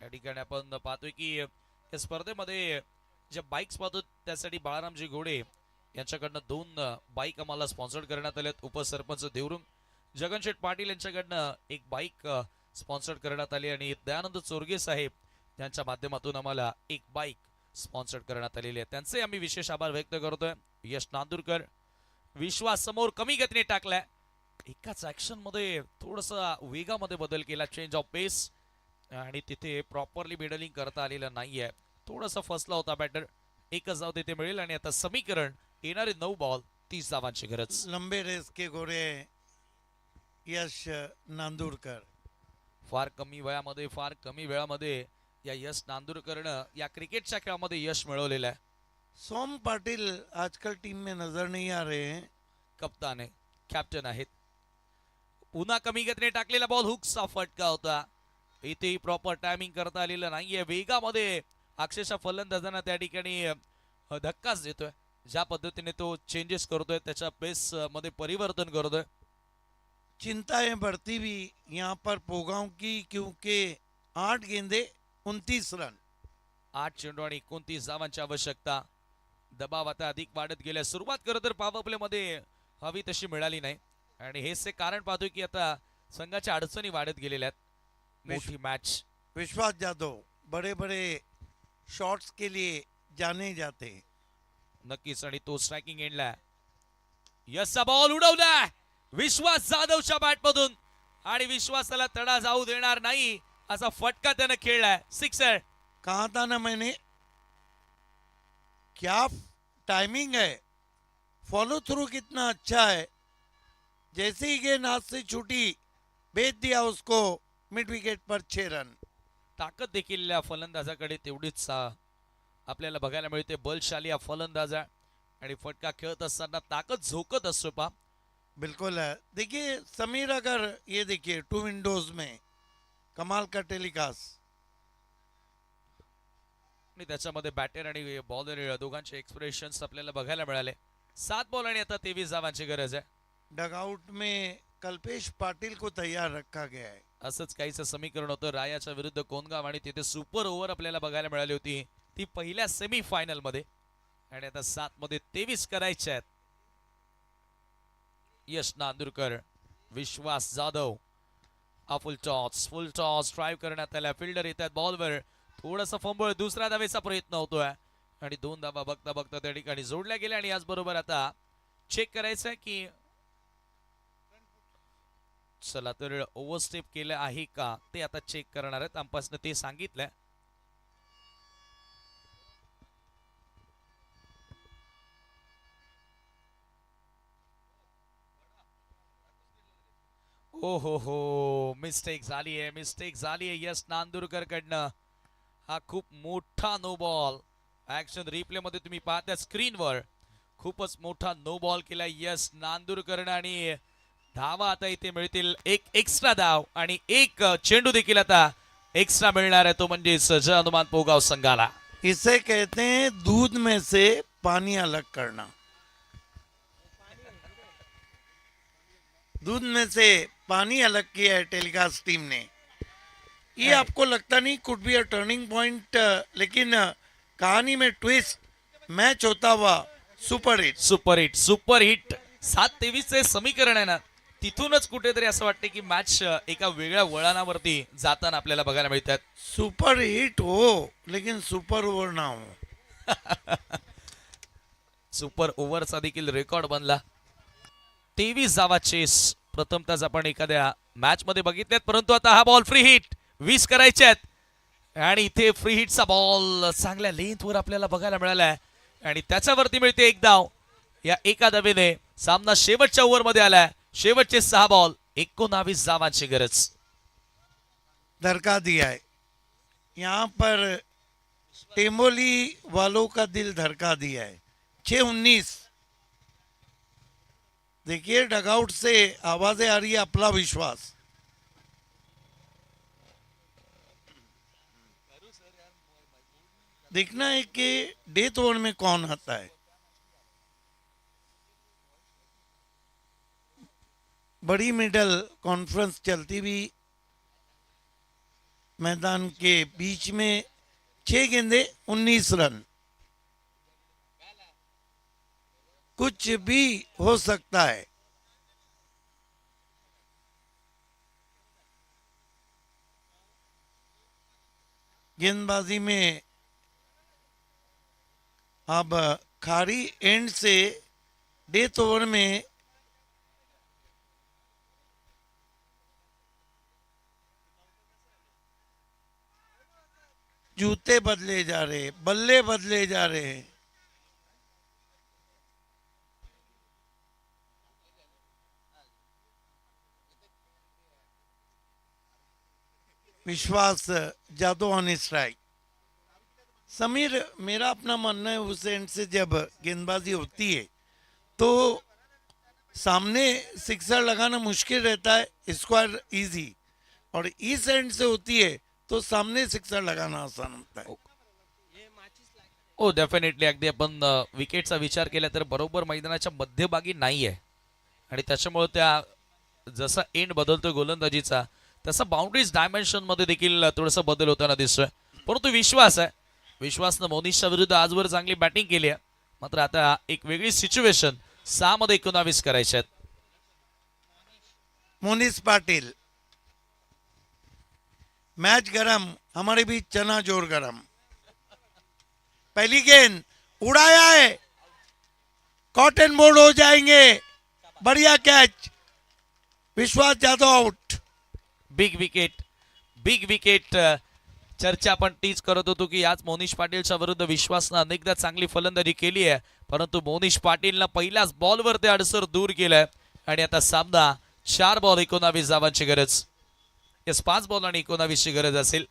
या ठिकाणी आपण पाहतोय की या स्पर्धेमध्ये ज्या बाईक्स पाहतो त्यासाठी बाळारामजी घोडे यांच्याकडनं 2 बाईक आम्हाला स्पॉन्सर्ड करण्यात आल्यात. उपसरपंच देवरुंग जगनशेठ पाटील यांच्याकडनं 1 बाईक स्पॉन्सर्ड करण्यात आली आणि दयानंद चोरगे साहेब यांच्या माध्यमातून आम्हाला 1 बाईक स्पॉन्सर्ड करण्यात आलेली आहे. त्यांचे आम्ही विशेष आभार व्यक्त करतोय. यश नांदुरकर विश्वास समोर कमी गतीने टाकलाय. एकाच ऍक्शन मध्ये थोडासा वेगामध्ये बदल केला. चेंज ऑफ पेस आणि तिथे प्रॉपरली मिडलिंग करता आलेलं नाहीये. थोडासा फसला होता बॅटर. 1 धाव तिथे मिळेल आणि आता समीकरण येणारे 9 बॉल 30 धावांची गरज. लंबे रेस के घोड़े यश नांदुरकर. फार कमी वयामध्ये फार कमी वेळामध्ये या यश नांदुरकरनं या क्रिकेटच्या खेळामध्ये यश मिळवलेलं आहे. सोम पाटिल आजकल टीम में नजर नहीं आ रहे हैं. कप्तान आहे कॅप्टन आहेत. पुन्हा कमी गतीने टाकलेला बॉल हुकचा फटका होता. इथेही प्रॉपर टायमिंग करता आलेलं नाहीये. वेगामध्ये अक्षरशः फलंदाजांना त्या ठिकाणी धक्काच देतोय. ज्या पद्धतीने तो चेंजेस करतोय त्याच्या पेस मध्ये परिवर्तन करतोय. चिंताएं बढ़ती भी यहाँ पर पोगांव की क्योंकि 8 गेंदे 29 रन. 8 चेंडू आणि 29 धावांची आवश्यकता. दबाव आता अधिक वाढत गेल्या. सुरुवात खरं तर पॉवर प्ले मध्ये हवी तशी मिळाली नाही आणि हेच ते कारण पाहतोय की आता संघाच्या अडचणी वाढत गेलेल्या आहेत. मोठी मॅच. विश्वास जाधव बड़े बड़े शॉट्स के लिए जाने जाते हैं. नक्कीच आणि तो स्ट्रायकिंग एंडला. यशचा बॉल उडवला विश्वास जाधवच्या बॅटमधून आणि विश्वासाला तडा जाऊ देणार नाही असा फटका त्यानं खेळलाय. सिक्सर. कहा था ना मैंने क्या टाइमिंग है. फॉलो थ्रू कितना अच्छा है. जैसे ही गेंद हाथ से छूटी भेज दिया उसको मिड विकेट पर 6 रन. ताकद देखील या फलंदाजाकडे तेवढीच आपल्याला बघायला मिळते. बलशाली हा फलंदाज आहे आणि फटका खेळत असताना ताकद झोकत असतो पा. बिल्कुल है. देखिए समीर अगर ये देखिए 2 विंडोज में कमाल का टेलीकास्ट. आणि त्याच्यामध्ये बॅटर आणि बॉलर दोघांचे एक्सप्रेशन्स आपल्याला बघायला मिळाले. 7 बॉल आणि आता 23 धावांची गरज आहे. डगआउट में कल्पेश पाटिल को तैयार रखा गया है. असंच काहीचं समीकरण होतं रायाच्या विरुद्ध कोनगाव आणि तिथे सुपर ओव्हर आपल्याला बघायला मिळाली होती ती पहिल्या सेमी फायनल मध्ये. आणि आता 7 मध्ये 23 करायचे आहेत. यश नांदुरकर विश्वास जाधव फुल टॉस ड्राईव्ह करण्यात आला. फिल्डर येतात बॉलवर. थोडासा फंबळ. दुसऱ्या धावेचा प्रयत्न होतोय आणि 2 धावा बघता बघता त्या ठिकाणी जोडल्या गेल्या. आणि याचबरोबर आता चेक करायचंय की चला तर ओव्हरस्टेप केलं आहे का ते आता चेक करणार आहेत. अंपायरने ते सांगितलंय. ओ हो मिस्टेक झाली आहे यश नांदुरकर कडनं. हा खूप मोठा नो बॉल. ऍक्शन रिप्ले मध्ये तुम्ही पाहता स्क्रीनवर खूपच मोठा नो बॉल केला यश नांदुरकरनं आणि धावा आता इथे मिळतील, एक एक्स्ट्रा धाव आणि एक चेंडू देखील आता एक्स्ट्रा मिळणार आहे, तो म्हणजे जय हनुमान पोगाव संघाला. इसे कहते हैं दूध में से पानी अलग करना. दूध में से पानी अलग किया है टेलीकास्ट टीम ने. ये आपको लगता नहीं could be a turning point, लेकिन कहानी में ट्विस्ट. मैच होता हुआ सुपर हिट. सुपर हिट 7-23 चे समीकरण आहे ना, तिथूनच कुठेतरी असं वाटते की मॅच एका वेगळ्या वळणावरती जाताना आपल्याला बघायला मिळतात. सुपर हिट हो लेकिन सुपर ओव्हर ना हो. सुपर ओव्हरचा देखील रेकॉर्ड बनला. 23 धावा चेस प्रथमतःच आपण एखाद्या मॅच मध्ये बघितल्यात, परंतु आता हा बॉल फ्री हिट 20 करायचे आहेत आणि इथे फ्री हिटचा बॉल चांगल्या लेंथवर आपल्याला बघायला मिळाला आहे आणि त्याच्यावरती मिळते एक धाव. या एका धावेने सामना शेवटच्या ओव्हरमध्ये आलाय. शेवटचे 6 बॉल 19 धावांची गरज. धरका दिया है यहाँ पर. टेम्बोली वालों का दिल धड़का दिया है. 6-19. देखिए डगआउट से आवाजें आ रही है अपना विश्वास. देखना है कि डेथ ओवर में कौन आता है. बड़ी मिडल कॉन्फ्रेंस चलती हुई मैदान के बीच में 6 गेंदे 19 रन. कुछ भी हो सकता है. गेंदबाजी में अब खारी एंड से डेथ ओवर में जूते बदले जा रहे, बल्ले बदले जा रहे हैं. विश्वास जादू ऑन स्ट्राइक. समीर, मेरा अपना मानना है उस एंड से जब गेंदबाजी होती है तो सामने सिक्सर लगाना मुश्किल रहता है, स्क्वायर इजी, और इस एंड से होती है तो सामने सिक्सर लगाना आसान होता है. हो डेफिनेटली. अगदी आपण विकेटचा विचार केला तर बरोबर मैदानाच्या मध्यभागी नाहीये आणि त्याच्यामुळे त्या जसा एंड बदलतोय गोलंदाजीचा तसा बाउंड्रीज डायमेन्शन मध्ये देखील थोडासा बदल होताना दिसतोय. परंतु विश्वास आहे, विश्वासनं मोनिशच्या विरुद्ध आजवर चांगली बॅटिंग केली आहे. मात्र आता एक वेगळी सिच्युएशन 6 मध्ये 19 करायचे आहेत. मोनिश पाटिल. मैच गरम, हमारे बीच चना जोर गरम. पहली गेंद उड़ाया है, कॉटन बोर्ड हो जाएंगे. बढ़िया कैच. विश्वास जाधव आउट. Big wicket. चर्चा आपण तीच करत होतो की आज मोनिश पाटीलच्या विरुद्ध विश्वासनं अनेकदा चांगली फलंदाजी केली आहे, परंतु मोनिश पाटीलनं पहिल्याच बॉलवर ते अडसर दूर केलंय आणि आता सामना 4 बॉल 19 धावांची गरज. 5 बॉल आणि 19 ची गरज असेल.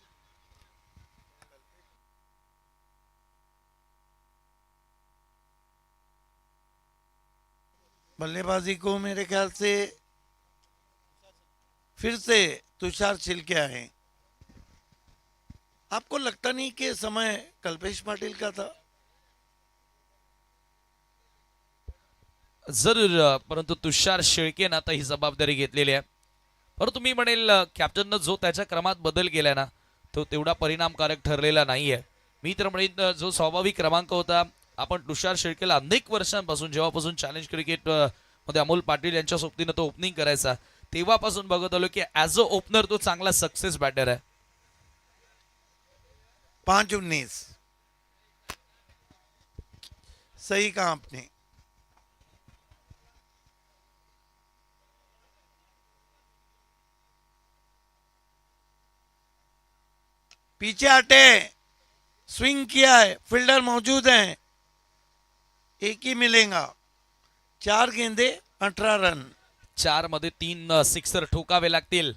बल्लेबाजी को मेरे ख्याल से फिर से तुषार छिलके आए. आपको लगता नहीं कि समय कल्पेश पाटिल का था? जरूर, परंतु तुषार शेळकेनं आता ही जबाबदारी घेतलेली आहे. परंतु मी म्हणेल कॅप्टननं जो त्याच्या क्रमात बदल केलाय ना तो तेवढा परिणामकारक ठरलेला नाहीये. मी तर म्हणेन जो स्वाभाविक क्रमांक होता, आपण तुषार शेळकेला अनेक वर्षांपासून जेव्हापासून चॅलेंज क्रिकेट मध्ये अमोल पाटील यांच्या सोबतीनं तो ओपनिंग करायचा तेव्हापासून बघत आलो की ऍज अ ओपनर तो चांगला सक्सेस बॅटर आहे. 5-19. सही कहा आपने. पीछे हटे, स्विंग किया है, फील्डर मौजूद हैं, एक ही मिलेगा. 4 गेंदे 18 रन. 4 मध्ये 3 सिक्सर ठोकावे लागतील.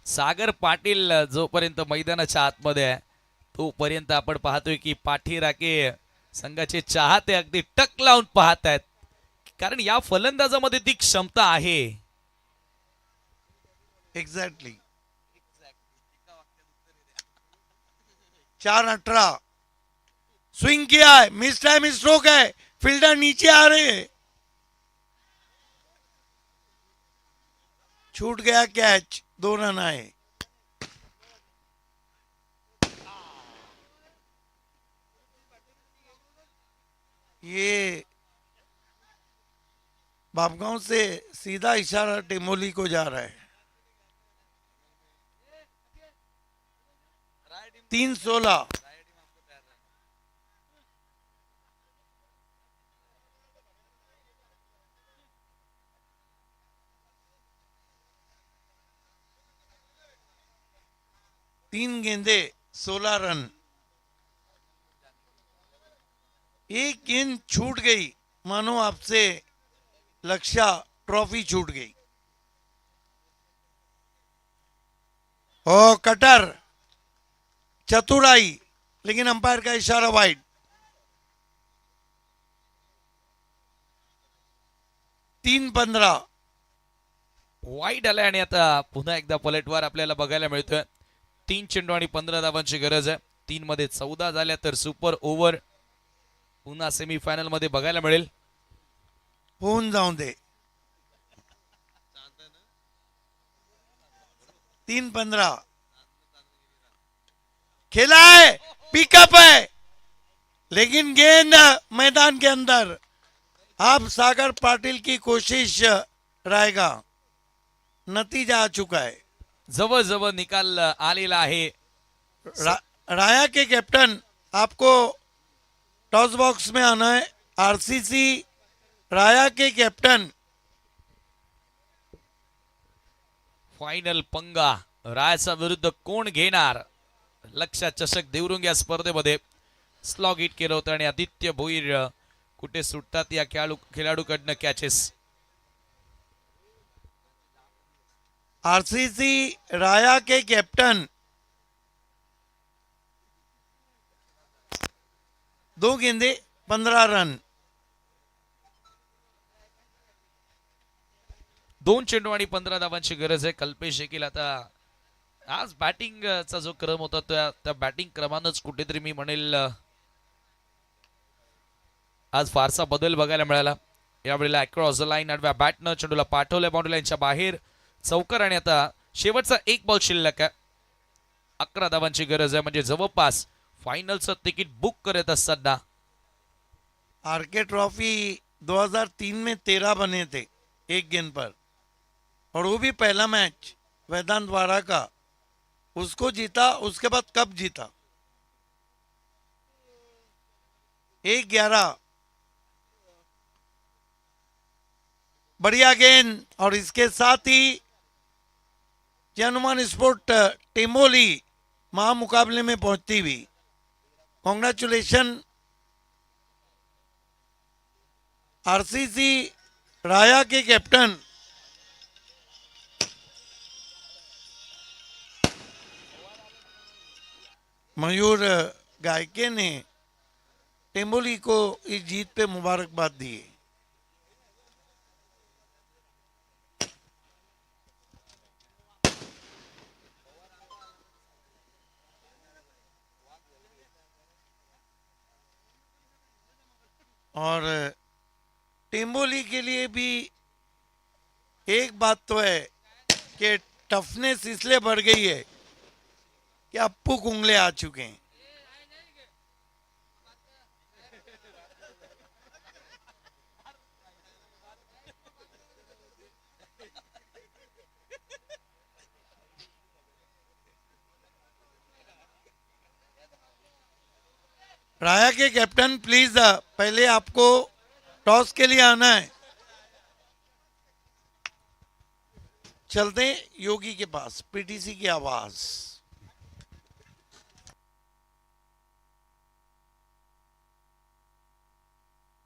सागर पाटील जोपर्यंत मैदानाच्या आतमध्ये आहे तोपर्यंत आपण पाहतोय की पाठीराखे संघाचे चाहते अगदी टक लावून पाहत आहेत, कारण या फलंदाजामध्ये ती क्षमता आहे. एग्जैक्टली 4-18 स्विंग किया है, मिस टाइम स्ट्रोक है, फील्डर नीचे आ रहे हैं, छूट गया कैच, 2 रन आए। ये बापगांव से सीधा इशारा टेमोली को जा रहा है। 3-16 3 गेंदे 16 रन। एक गेंद छूट गई, मानो आपसे लक्ष्या ट्रॉफी छूट गई। ओ कटर, चतुराई, लेकिन अंपायर का इशारा वाइड। 3-15 वाईट आलाय आणि आता पुन्हा एकदा पलटवार आपल्याला बघायला मिळतोय। 3 चेंडू आणि 15 धावांची गरज आहे। 3 मध्ये 14 झाल्या तर सुपर ओव्हर पुन्हा सेमीफायनल मध्ये बघायला मिळेल। होऊन जाऊन दे। 3-15 खेला है, पिकअप है, लेकिन गेंद मैदान के अंदर। अब सागर पाटिल की कोशिश रहेगा, नतीजा आ चुका है। जवळ जवळ निकाल आलेला आहे। राया के कैप्टन, आपको टॉस बॉक्स में आना है। आरसीसी राया के कैप्टन, फायनल पंगा रायचा विरुद्ध कोण घेणार? लक्ष्या चषक देवरुंग या स्पर्धेमध्ये स्लॉग हिट केलं होतं आणि आदित्य भोईर कुठे सुटतात या खेळाडूकडनं कॅचेस। आरसीसी राया के कैप्टन 2 गेंदे 15 रन। 2 चेंडू आणि 15 धावांची गरज आहे। कल्पेश देखील आता आज बॅटिंगचा जो क्रम होता त्या बॅटिंग क्रमानंच कुठेतरी मी म्हणेल आज फारसा बदल बघायला मिळाला। यावेळेला अक्रॉस द लाईन आडव्या बॅटनं चेंडूला पाठवलं बाउंड्री लाईनच्या बाहेर, चौकार आणि आता शेवटचा 1 बॉल शिल्लक आहे। 11 धावांची गरज आहे, म्हणजे जवळपास फायनलचं तिकीट बुक करत असताना आरके ट्रॉफी 2003 में 13 बने थे 1 गेंद पर, और वो भी पहला मैच वेदांत वाड़ा का, उसको जीता। उसके बाद कब जीता? 1-11 बढ़िया गेंद, और इसके साथ ही हनुमान स्पोर्ट टेमोली महामुकाबले में पहुंचती हुई। कॉन्ग्रेचुलेशन आरसीसी राया के कैप्टन। मयूर गायके ने टेम्बोली को इस जीत पे मुबारकबाद दी। और टेम्बोली के लिए भी एक बात तो है कि टफनेस इसलिए बढ़ गई है कि अप्पू कुंगले आ चुके हैं। राया के कैप्टन प्लीज, पहले आपको टॉस के लिए आना है। चलते हैं योगी के पास, पीटीसी की आवाज।